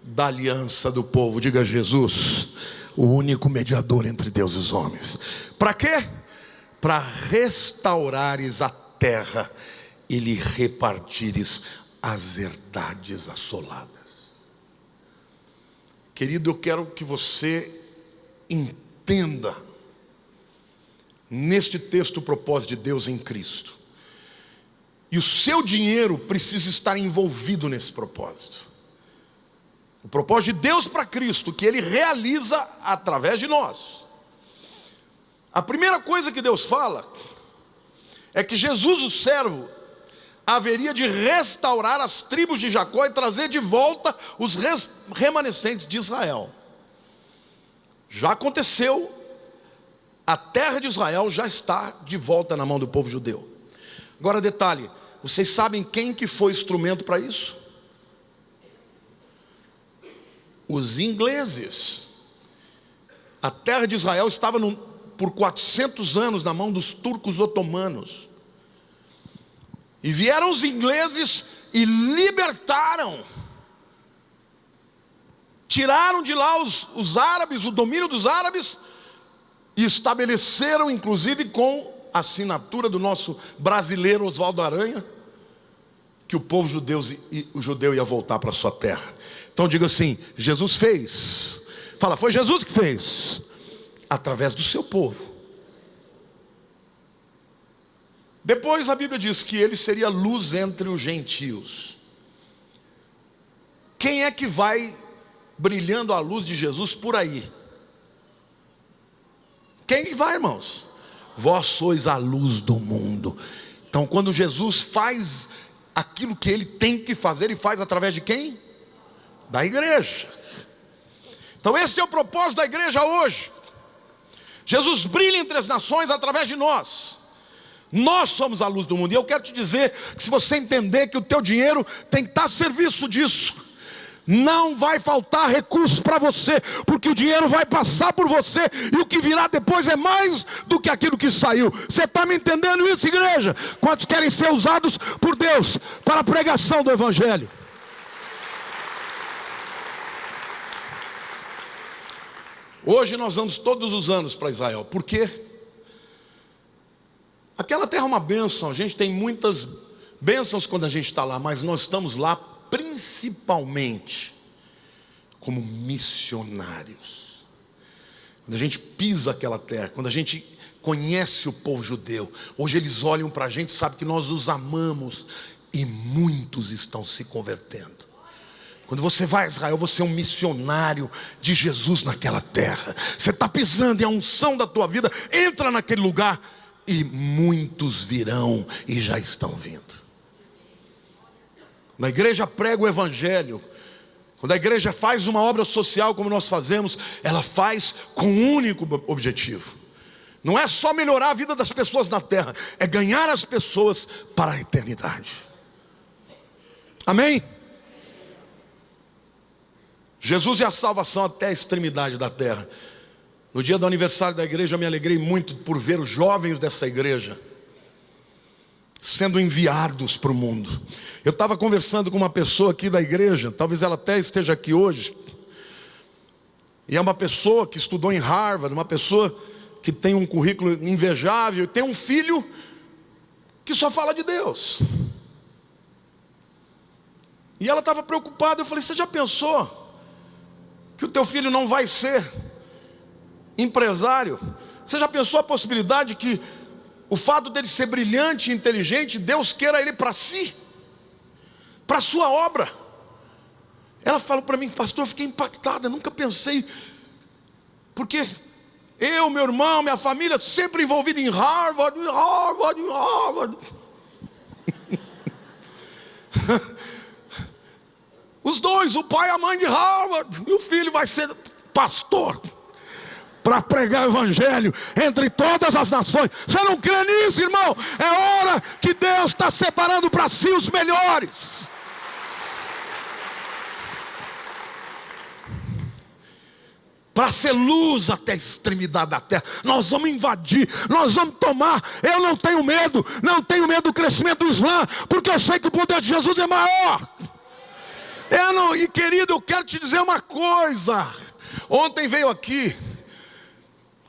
da aliança do povo. Diga: Jesus, o único mediador entre Deus e os homens. Para quê? Para restaurares a terra e lhe repartires as herdades assoladas. Querido, eu quero que você entenda neste texto o propósito de Deus em Cristo. E o seu dinheiro precisa estar envolvido nesse propósito. O propósito de Deus para Cristo, que Ele realiza através de nós. A primeira coisa que Deus fala é que Jesus, o servo, haveria de restaurar as tribos de Jacó e trazer de volta os remanescentes de Israel. Já aconteceu, a terra de Israel já está de volta na mão do povo judeu. Agora detalhe, vocês sabem quem que foi instrumento para isso? Os ingleses. A terra de Israel estava por 400 anos na mão dos turcos otomanos. E vieram os ingleses e libertaram, tiraram de lá os árabes, o domínio dos árabes, e estabeleceram, inclusive com a assinatura do nosso brasileiro Oswaldo Aranha, que o povo judeu ia voltar para a sua terra. Então diga assim: Jesus fez. Fala, foi Jesus que fez, através do seu povo. Depois a Bíblia diz que ele seria luz entre os gentios. Quem é que vai brilhando a luz de Jesus por aí? Quem que vai, irmãos? Vós sois a luz do mundo. Então quando Jesus faz aquilo que ele tem que fazer, ele faz através de quem? Da igreja. Então esse é o propósito da igreja hoje. Jesus brilha entre as nações através de nós. Nós somos a luz do mundo. E eu quero te dizer que se você entender que o teu dinheiro tem que estar a serviço disso, não vai faltar recursos para você, porque o dinheiro vai passar por você, e o que virá depois é mais do que aquilo que saiu. Você está me entendendo isso, igreja? Quantos querem ser usados por Deus para a pregação do Evangelho? Hoje nós vamos todos os anos para Israel. Por quê? Aquela terra é uma bênção. A gente tem muitas bênçãos quando a gente está lá, mas nós estamos lá principalmente como missionários. Quando a gente pisa aquela terra, quando a gente conhece o povo judeu, hoje eles olham para a gente, sabem que nós os amamos, e muitos estão se convertendo. Quando você vai a Israel, você é um missionário de Jesus naquela terra. Você está pisando e a unção da tua vida entra naquele lugar, e muitos virão e já estão vindo. Na igreja prega o Evangelho. Quando a igreja faz uma obra social como nós fazemos, ela faz com um único objetivo. Não é só melhorar a vida das pessoas na terra, é ganhar as pessoas para a eternidade. Amém? Jesus é a salvação até a extremidade da terra. No dia do aniversário da igreja, eu me alegrei muito por ver os jovens dessa igreja sendo enviados para o mundo. Eu estava conversando com uma pessoa aqui da igreja, talvez ela até esteja aqui hoje, e é uma pessoa que estudou em Harvard, uma pessoa que tem um currículo invejável, tem um filho que só fala de Deus. E ela estava preocupada. Eu falei: você já pensou que o teu filho não vai ser empresário? Você já pensou a possibilidade que o fato dele ser brilhante e inteligente, Deus queira ele para si, para a sua obra? Ela falou para mim: pastor, eu fiquei impactada, nunca pensei, porque eu, meu irmão, minha família, sempre envolvido em Harvard. Os dois, o pai e a mãe de Harvard, e o filho vai ser pastor para pregar o evangelho entre todas as nações. Você não crê nisso, irmão? É hora que Deus está separando para si os melhores. Para ser luz até a extremidade da terra. Nós vamos invadir, nós vamos tomar. Eu não tenho medo do crescimento do Islã, porque eu sei que o poder de Jesus é maior. E querido, eu quero te dizer uma coisa. Ontem veio aqui,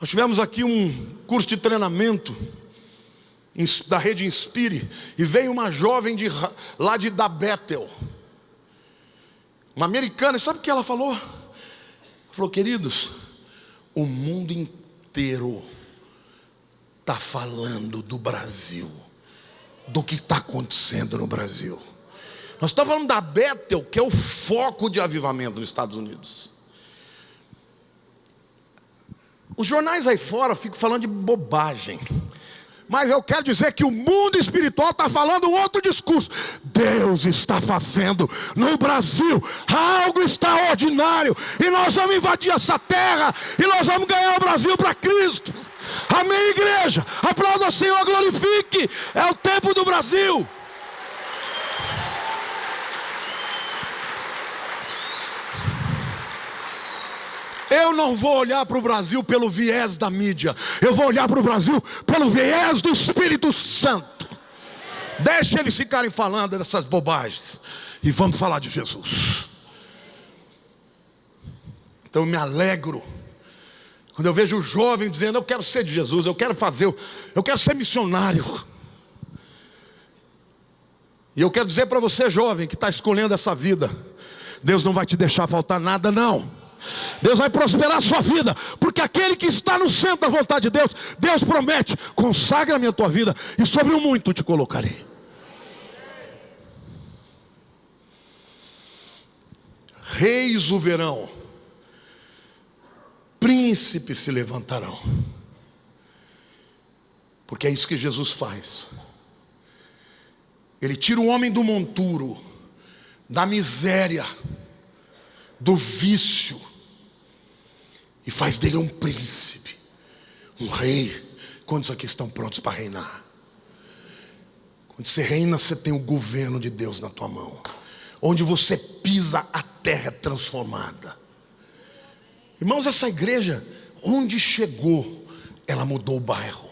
nós tivemos aqui um curso de treinamento da rede Inspire, e veio uma jovem lá da Bethel, uma americana. E sabe o que ela falou? Ela falou: queridos, o mundo inteiro está falando do Brasil, do que está acontecendo no Brasil. Nós estamos falando da Bethel, que é o foco de avivamento nos Estados Unidos. Os jornais aí fora ficam falando de bobagem, mas eu quero dizer que o mundo espiritual está falando outro discurso. Deus está fazendo no Brasil algo extraordinário, e nós vamos invadir essa terra, e nós vamos ganhar o Brasil para Cristo. Amém, igreja? Aplauda o Senhor, glorifique. É o tempo do Brasil. Eu não vou olhar para o Brasil pelo viés da mídia. Eu vou olhar para o Brasil pelo viés do Espírito Santo. Deixa eles ficarem falando dessas bobagens, e vamos falar de Jesus. Então eu me alegro quando eu vejo o jovem dizendo: eu quero ser de Jesus, eu quero ser missionário. E eu quero dizer para você, jovem, que está escolhendo essa vida, Deus não vai te deixar faltar nada, não. Deus vai prosperar a sua vida, porque aquele que está no centro da vontade de Deus, Deus promete: consagra-me a tua vida, e sobre o muito te colocarei. Reis o verão, príncipes se levantarão, porque é isso que Jesus faz. Ele tira o homem do monturo, da miséria, do vício, e faz dele um príncipe, um rei. Quantos aqui estão prontos para reinar? Quando você reina, você tem o governo de Deus na tua mão. Onde você pisa, a terra é transformada. Irmãos, essa igreja, onde chegou, ela mudou o bairro.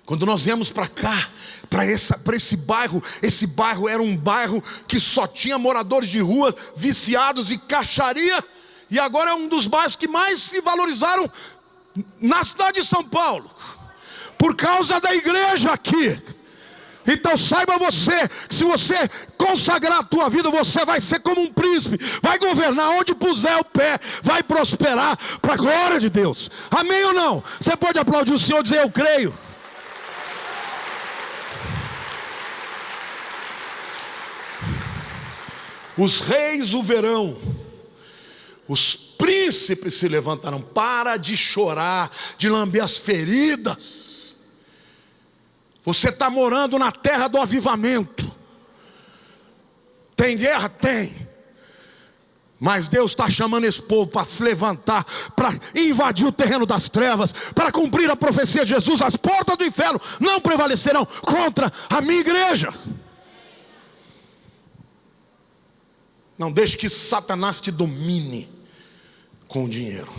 Quando nós viemos para cá, para esse bairro era um bairro que só tinha moradores de rua, viciados e caixaria. E agora é um dos bairros que mais se valorizaram na cidade de São Paulo, por causa da igreja aqui. Então saiba você, se você consagrar a tua vida, você vai ser como um príncipe, vai governar onde puser o pé, vai prosperar para a glória de Deus. Amém ou não? Você pode aplaudir o Senhor e dizer: eu creio. Os reis o verão, os príncipes se levantarão. Para de chorar, de lamber as feridas. Você está morando na terra do avivamento. Tem guerra? Tem. Mas Deus está chamando esse povo para se levantar, para invadir o terreno das trevas, para cumprir a profecia de Jesus. As portas do inferno não prevalecerão contra a minha igreja. Não deixe que Satanás te domine com o dinheiro.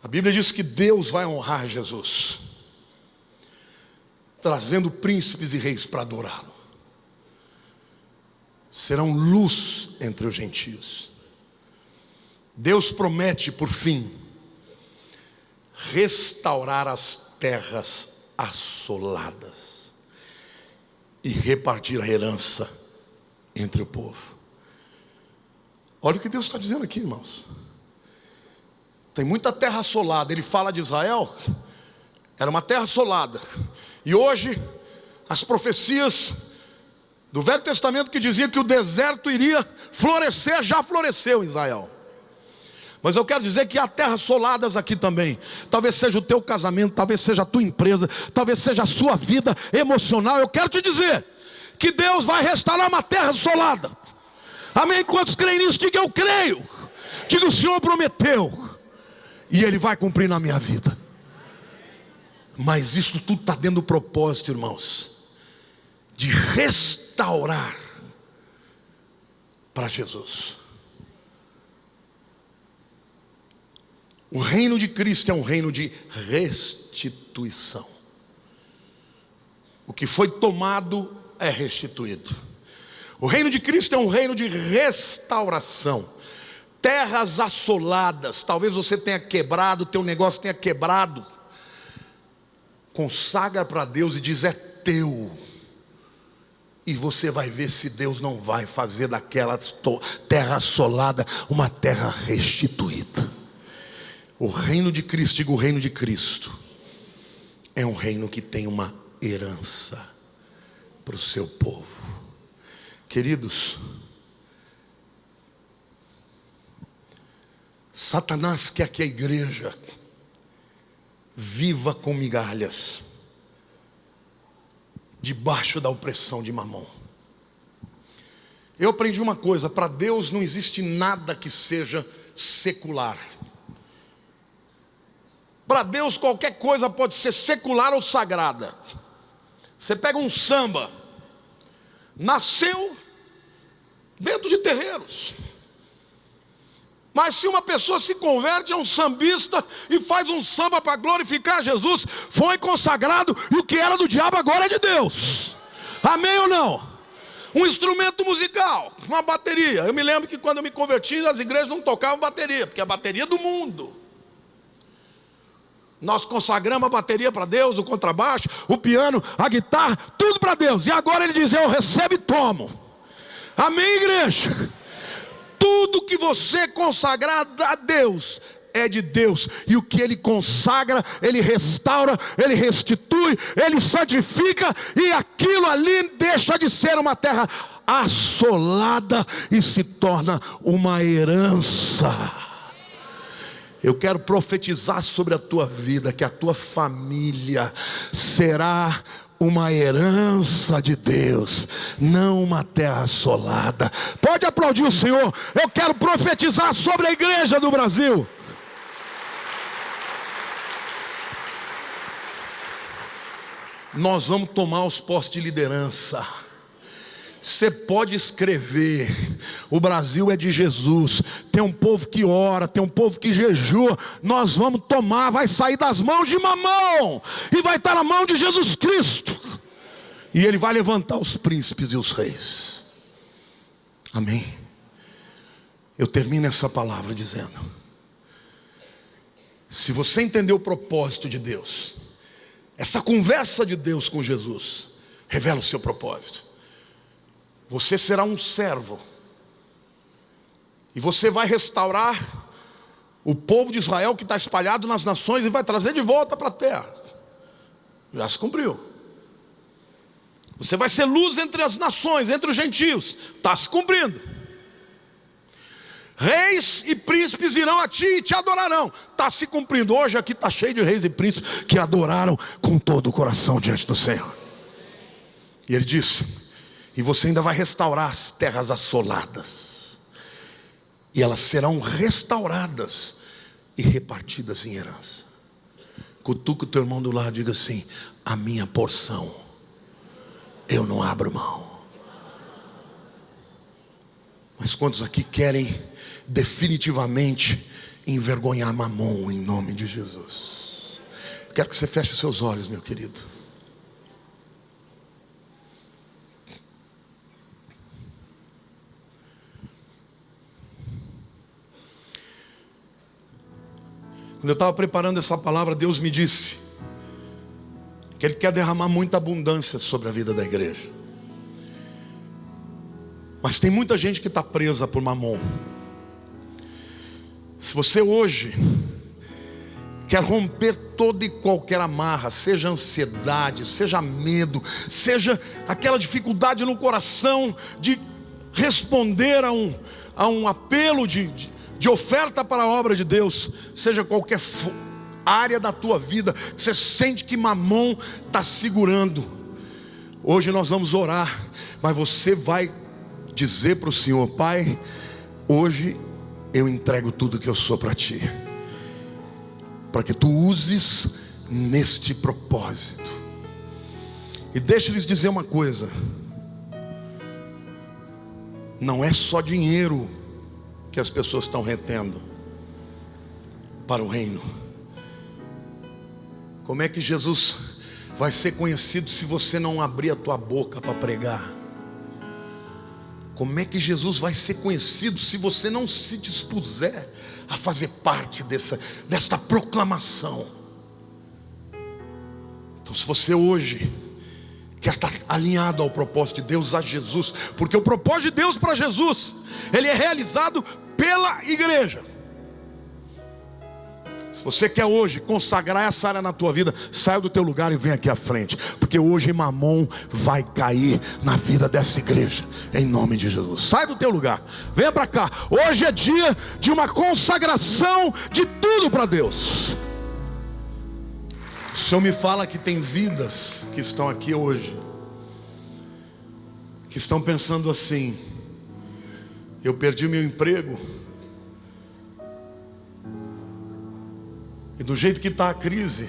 A Bíblia diz que Deus vai honrar Jesus, trazendo príncipes e reis para adorá-lo. Serão luz entre os gentios. Deus promete, por fim, restaurar as terras assoladas e repartir a herança entre o povo. Olha o que Deus está dizendo aqui, irmãos. Tem muita terra assolada. Ele fala de Israel, era uma terra assolada. E hoje, as profecias do Velho Testamento que diziam que o deserto iria florescer, já floresceu em Israel. Mas eu quero dizer que há terras assoladas aqui também. Talvez seja o teu casamento, talvez seja a tua empresa, talvez seja a sua vida emocional. Eu quero te dizer que Deus vai restaurar uma terra assolada. Amém? Quantos creem nisso? Diga: eu creio. Diga: o Senhor prometeu e Ele vai cumprir na minha vida. Mas isso tudo está dentro do propósito, irmãos, de restaurar para Jesus. O reino de Cristo é um reino de restituição. O que foi tomado é restituído. O reino de Cristo é um reino de restauração. Terras assoladas, talvez você tenha quebrado, teu negócio tenha quebrado. Consagra para Deus e diz: é teu. E você vai ver se Deus não vai fazer daquela terra assolada uma terra restituída. O reino de Cristo, digo, o reino de Cristo é um reino que tem uma herança para o seu povo. Queridos, Satanás quer que a igreja viva com migalhas, debaixo da opressão de Mamon. Eu aprendi uma coisa: para Deus não existe nada que seja secular. Para Deus qualquer coisa pode ser secular ou sagrada. Você pega um samba, nasceu dentro de terreiros, mas se uma pessoa se converte a um sambista e faz um samba para glorificar Jesus, foi consagrado, e o que era do diabo agora é de Deus. Amém ou não? Um instrumento musical, uma bateria. Eu me lembro que quando eu me converti, as igrejas não tocavam bateria, porque a bateria é do mundo. Nós consagramos a bateria para Deus, o contrabaixo, o piano, a guitarra, tudo para Deus. E agora Ele diz: eu recebo e tomo. Amém, igreja? Tudo que você consagrar a Deus é de Deus. E o que Ele consagra, Ele restaura, Ele restitui, Ele santifica. E aquilo ali deixa de ser uma terra assolada e se torna uma herança. Eu quero profetizar sobre a tua vida que a tua família será uma herança de Deus, não uma terra assolada. Pode aplaudir o Senhor. Eu quero profetizar sobre a igreja do Brasil. Nós vamos tomar os postos de liderança. Você pode escrever: o Brasil é de Jesus. Tem um povo que ora, tem um povo que jejua. Nós vamos tomar, vai sair das mãos de Mamon e vai estar na mão de Jesus Cristo. E Ele vai levantar os príncipes e os reis. Amém. Eu termino essa palavra dizendo: se você entender o propósito de Deus, essa conversa de Deus com Jesus revela o seu propósito. Você será um servo, e você vai restaurar o povo de Israel que está espalhado nas nações e vai trazer de volta para a terra. Já se cumpriu. Você vai ser luz entre as nações, entre os gentios. Está se cumprindo. Reis e príncipes virão a ti e te adorarão. Está se cumprindo. Hoje aqui está cheio de reis e príncipes que adoraram com todo o coração diante do Senhor. E Ele disse: e você ainda vai restaurar as terras assoladas, e elas serão restauradas e repartidas em herança. Cutuca o teu irmão do lado e diga assim: a minha porção eu não abro mão. Mas quantos aqui querem definitivamente envergonhar Mamon em nome de Jesus? Quero que você feche os seus olhos, meu querido. Quando eu estava preparando essa palavra, Deus me disse que Ele quer derramar muita abundância sobre a vida da igreja. Mas tem muita gente que está presa por Mamon. Se você hoje quer romper toda e qualquer amarra, seja ansiedade, seja medo, seja aquela dificuldade no coração de responder a um apelo de oferta para a obra de Deus, seja qualquer área da tua vida que você sente que Mamon está segurando, hoje nós vamos orar, mas você vai dizer para o Senhor: Pai, hoje eu entrego tudo que eu sou para Ti, para que Tu uses neste propósito. E deixa eles dizer uma coisa: não é só dinheiro que as pessoas estão retendo para o reino. Como é que Jesus vai ser conhecido se você não abrir a tua boca para pregar? Como é que Jesus vai ser conhecido se você não se dispuser a fazer parte desta proclamação? Então, se você hoje quer estar alinhado ao propósito de Deus, a Jesus, porque o propósito de Deus para Jesus, ele é realizado pela igreja. Se você quer hoje consagrar essa área na tua vida, saia do teu lugar e vem aqui à frente, porque hoje Mamon vai cair na vida dessa igreja, em nome de Jesus. Sai do teu lugar, venha para cá. Hoje é dia de uma consagração de tudo para Deus. O Senhor me fala que tem vidas que estão aqui hoje, que estão pensando assim: eu perdi meu emprego, e do jeito que está a crise,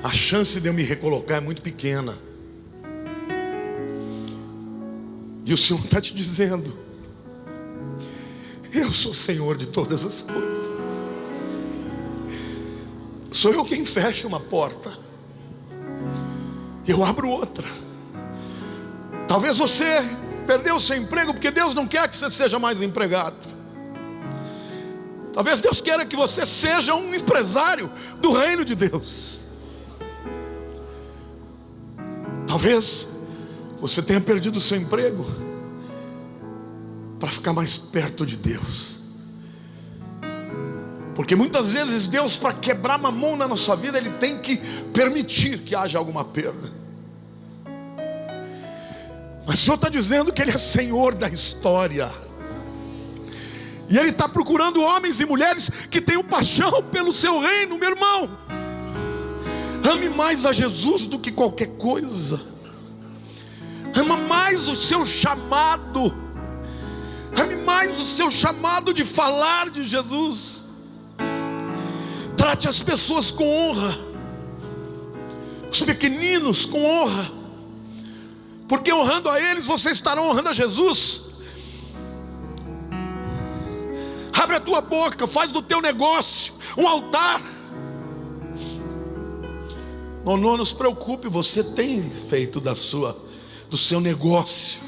a chance de eu me recolocar é muito pequena. E o Senhor está te dizendo: eu sou Senhor de todas as coisas. Sou eu quem fecha uma porta, eu abro outra. Talvez você perdeu o seu emprego porque Deus não quer que você seja mais empregado. Talvez Deus queira que você seja um empresário do reino de Deus. Talvez você tenha perdido o seu emprego para ficar mais perto de Deus. Porque muitas vezes Deus, para quebrar Mamon na nossa vida, Ele tem que permitir que haja alguma perda. Mas o Senhor está dizendo que Ele é Senhor da história, e Ele está procurando homens e mulheres que tenham paixão pelo seu reino. Meu irmão, ame mais a Jesus do que qualquer coisa. Ama mais o seu chamado. Ame mais o seu chamado de falar de Jesus. Trate as pessoas com honra, os pequeninos com honra, porque honrando a eles, você estará honrando a Jesus. Abre a tua boca, faz do teu negócio um altar. Não nos preocupe, você tem feito do seu negócio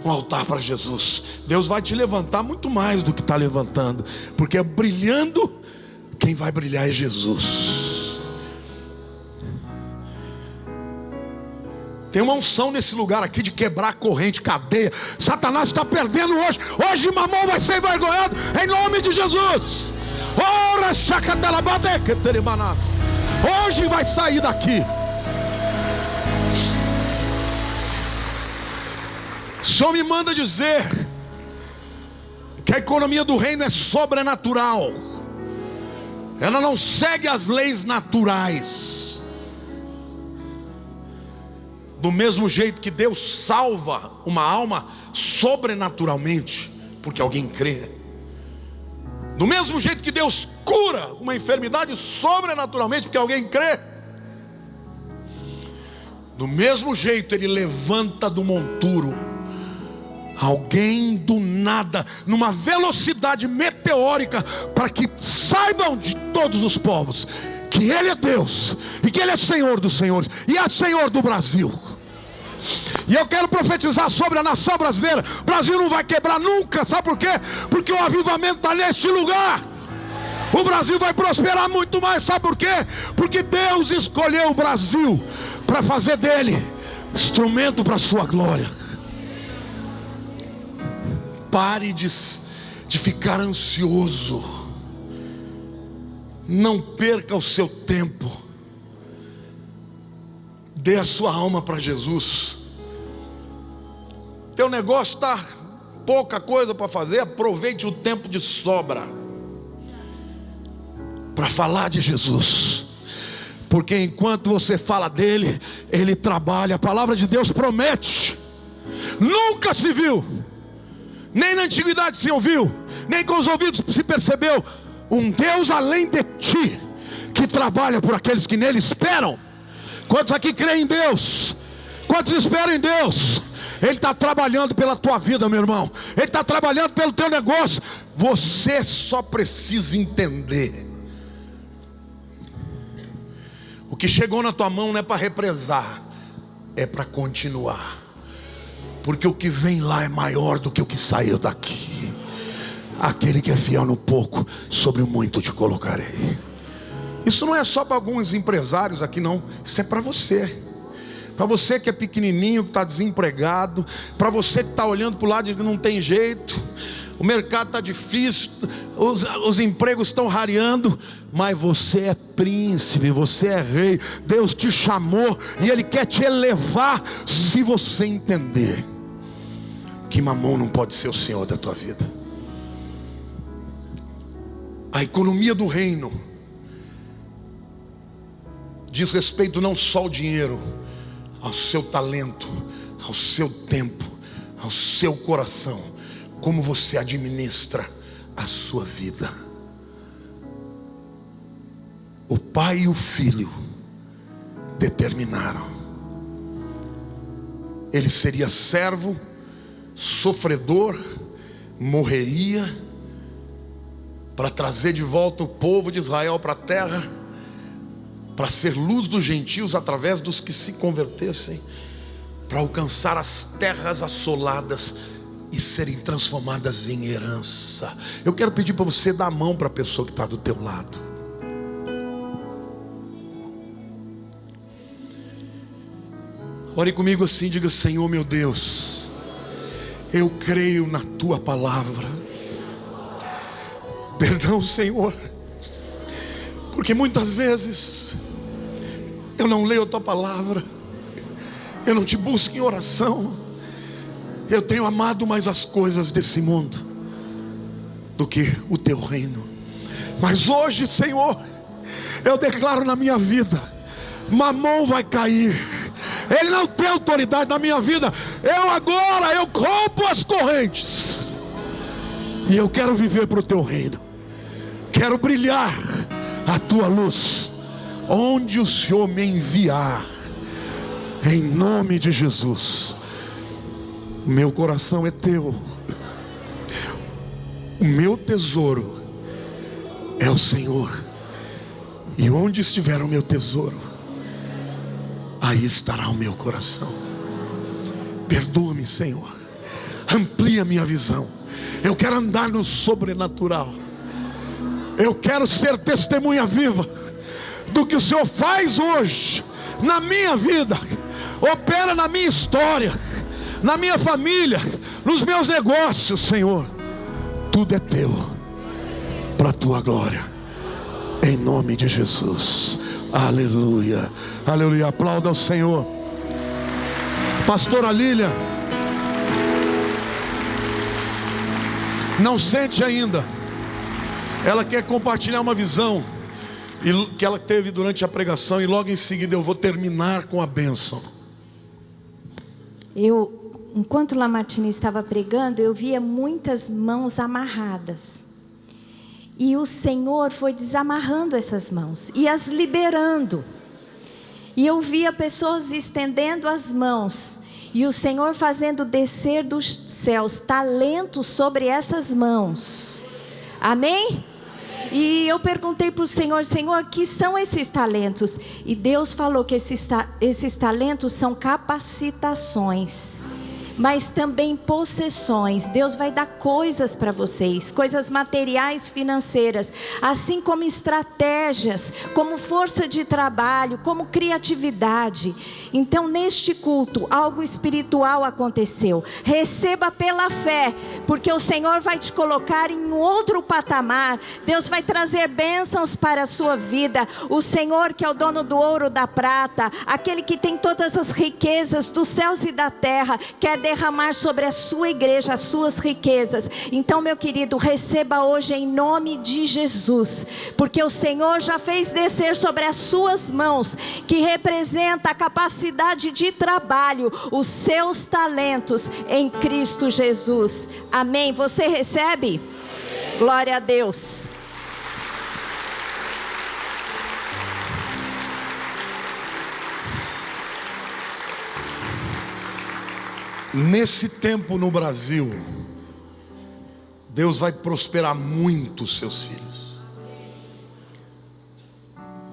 um altar para Jesus. Deus vai te levantar muito mais do que está levantando, porque é brilhando, quem vai brilhar é Jesus. Tem uma unção nesse lugar aqui de quebrar corrente, cadeia. Satanás está perdendo hoje. Hoje Mamon vai ser envergonhado em nome de Jesus. Hoje vai sair daqui. O Senhor me manda dizer que a economia do reino é sobrenatural. Ela não segue as leis naturais. Do mesmo jeito que Deus salva uma alma sobrenaturalmente, porque alguém crê. Do mesmo jeito que Deus cura uma enfermidade sobrenaturalmente, porque alguém crê. Do mesmo jeito Ele levanta do monturo Alguém do nada, numa velocidade meteórica, para que saibam de todos os povos que Ele é Deus, e que Ele é Senhor dos senhores, e é Senhor do Brasil. E eu quero profetizar sobre a nação brasileira. O Brasil não vai quebrar nunca. Sabe por quê? Porque o avivamento está neste lugar. O Brasil vai prosperar muito mais. Sabe por quê? Porque Deus escolheu o Brasil para fazer dele instrumento para a sua glória. Pare de ficar ansioso. Não perca o seu tempo. Dê a sua alma para Jesus. Teu negócio está pouca coisa para fazer. Aproveite o tempo de sobra para falar de Jesus. Porque enquanto você fala dele, ele trabalha. A palavra de Deus promete. Nunca se viu, nem na antiguidade se ouviu, nem com os ouvidos se percebeu, um Deus além de ti, que trabalha por aqueles que nele esperam. Quantos aqui creem em Deus? Quantos esperam em Deus? Ele está trabalhando pela tua vida, meu irmão. Ele está trabalhando pelo teu negócio. Você só precisa entender: o que chegou na tua mão não é para represar, é para continuar. Porque o que vem lá é maior do que o que saiu daqui. Aquele que é fiel no pouco, sobre o muito te colocarei. Isso não é só para alguns empresários aqui, não. Isso é para você. Para você que é pequenininho, que está desempregado. Para você que está olhando para o lado e que não tem jeito. O mercado está difícil. Os empregos estão rareando. Mas você é príncipe, você é rei. Deus te chamou e Ele quer te elevar. Se você entender que Mamon não pode ser o Senhor da tua vida. A economia do reino diz respeito não só ao dinheiro, ao seu talento, ao seu tempo, ao seu coração, como você administra a sua vida. O pai e o filho determinaram: ele seria servo, sofredor, morreria para trazer de volta o povo de Israel para a terra, para ser luz dos gentios através dos que se convertessem, para alcançar as terras assoladas e serem transformadas em herança. Eu quero pedir para você dar a mão para a pessoa que está do teu lado. Ore comigo assim, diga: Senhor meu Deus, eu creio na tua palavra. Perdão, Senhor, porque muitas vezes eu não leio a tua palavra, eu não te busco em oração. Eu tenho amado mais as coisas desse mundo do que o teu reino. Mas hoje, Senhor, eu declaro na minha vida: Mamon vai cair. Ele não tem autoridade na minha vida. Eu rompo as correntes e eu quero viver para o teu reino. Quero brilhar a tua luz onde o Senhor me enviar, em nome de Jesus. Meu coração é teu, o meu tesouro é o Senhor, e onde estiver o meu tesouro, aí estará o meu coração. Perdoa-me, Senhor, amplia minha visão. Eu quero andar no sobrenatural. Eu quero ser testemunha viva do que o Senhor faz hoje na minha vida, opera na minha história, na minha família, nos meus negócios. Senhor, tudo é teu, para a tua glória, em nome de Jesus. Aleluia, aleluia. Aplauda ao Senhor. Pastora Lília não sente ainda. Ela quer compartilhar uma visão que ela teve durante a pregação, e logo em seguida eu vou terminar com a bênção. Enquanto Lamartine estava pregando, eu via muitas mãos amarradas. E o Senhor foi desamarrando essas mãos e as liberando. E eu via pessoas estendendo as mãos. E o Senhor fazendo descer dos céus talentos sobre essas mãos. Amém? E eu perguntei para o Senhor: Senhor, que são esses talentos? E Deus falou que esses talentos são capacitações, mas também possessões. Deus vai dar coisas para vocês, coisas materiais, financeiras, assim como estratégias, como força de trabalho, como criatividade. Então, neste culto, algo espiritual aconteceu. Receba pela fé, porque o Senhor vai te colocar em outro patamar. Deus vai trazer bênçãos para a sua vida. O Senhor, que é o dono do ouro, da prata, aquele que tem todas as riquezas dos céus e da terra, quer derramar sobre a sua igreja as suas riquezas. Então, meu querido, receba hoje em nome de Jesus, porque o Senhor já fez descer sobre as suas mãos, que representa a capacidade de trabalho, os seus talentos em Cristo Jesus. Amém? Você recebe? Amém. Glória a Deus. Nesse tempo no Brasil, Deus vai prosperar muito os seus filhos,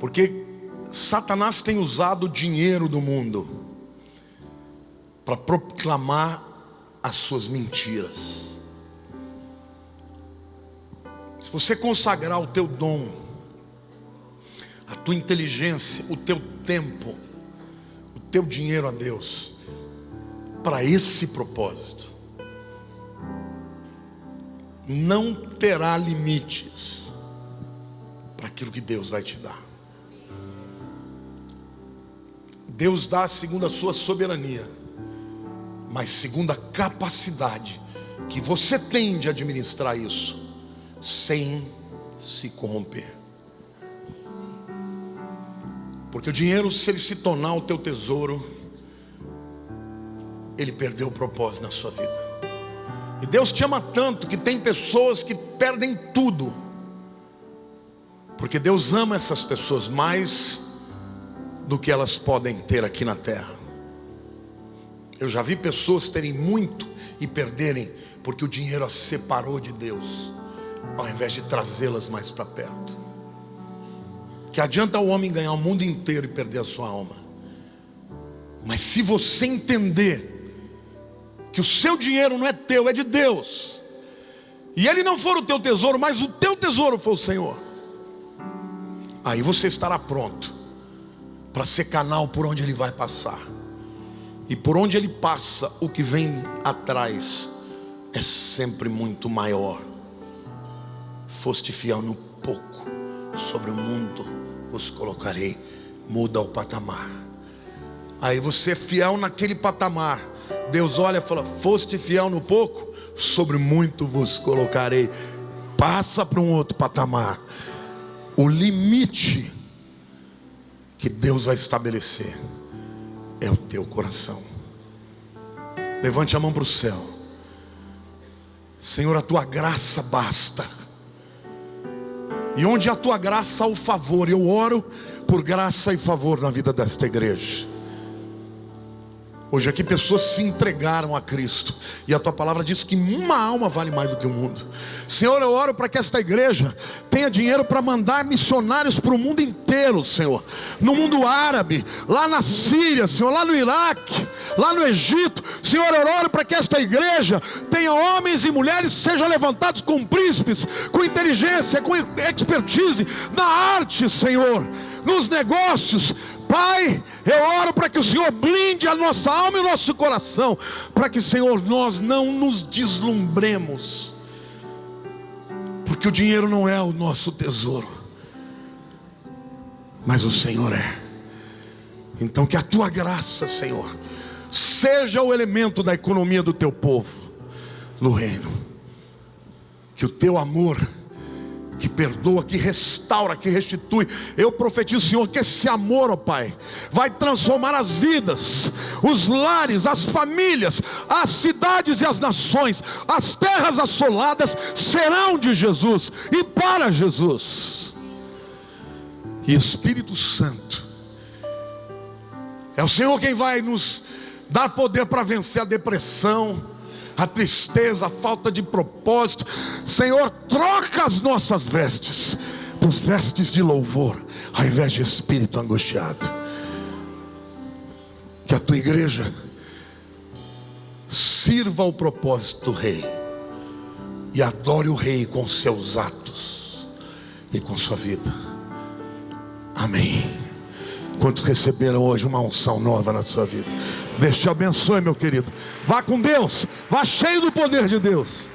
porque Satanás tem usado o dinheiro do mundo para proclamar as suas mentiras. Se você consagrar o teu dom, a tua inteligência, o teu tempo, o teu dinheiro a Deus, para esse propósito, não terá limites para aquilo que Deus vai te dar. Deus dá segundo a sua soberania, mas segundo a capacidade que você tem de administrar isso, sem se corromper. Porque o dinheiro, se ele se tornar o teu tesouro, ele perdeu o propósito na sua vida. E Deus te ama tanto que tem pessoas que perdem tudo, porque Deus ama essas pessoas mais do que elas podem ter aqui na terra. Eu já vi pessoas terem muito e perderem, porque o dinheiro as separou de Deus, ao invés de trazê-las mais para perto. Que adianta o homem ganhar o mundo inteiro e perder a sua alma? Mas se você entender que o seu dinheiro não é teu, é de Deus, e ele não for o teu tesouro, mas o teu tesouro for o Senhor, aí você estará pronto para ser canal por onde ele vai passar. E por onde ele passa, o que vem atrás é sempre muito maior. Foste fiel no pouco, sobre o mundo vos colocarei. Muda o patamar. Aí você é fiel naquele patamar, Deus olha e fala: foste fiel no pouco, sobre muito vos colocarei. Passa para um outro patamar. O limite que Deus vai estabelecer é o teu coração. Levante a mão para o céu. Senhor, a tua graça basta. E onde a tua graça há o favor, eu oro por graça e favor na vida desta igreja. Hoje aqui pessoas se entregaram a Cristo, e a tua palavra diz que uma alma vale mais do que o mundo. Senhor, eu oro para que esta igreja tenha dinheiro para mandar missionários para o mundo inteiro, Senhor. No mundo árabe, lá na Síria, Senhor, lá no Iraque, lá no Egito. Senhor, eu oro para que esta igreja tenha homens e mulheres que sejam levantados com príncipes, com inteligência, com expertise na arte, Senhor, nos negócios. Pai, eu oro para que o Senhor blinde a nossa alma e o nosso coração, para que, Senhor, nós não nos deslumbremos, porque o dinheiro não é o nosso tesouro, mas o Senhor é. Então que a tua graça, Senhor, seja o elemento da economia do teu povo no reino. Que o teu amor, que perdoa, que restaura, que restitui, eu profetizo, Senhor, que esse amor, ó Pai, vai transformar as vidas, os lares, as famílias, as cidades e as nações. As terras assoladas serão de Jesus e para Jesus. E Espírito Santo, é o Senhor quem vai nos Dá poder para vencer a depressão, a tristeza, a falta de propósito. Senhor, troca as nossas vestes por vestes de louvor, ao invés de espírito angustiado. Que a tua igreja sirva ao propósito do Rei e adore o Rei com seus atos e com sua vida. Amém. Quantos receberam hoje uma unção nova na sua vida? Deus te abençoe, meu querido. Vá com Deus, vá cheio do poder de Deus.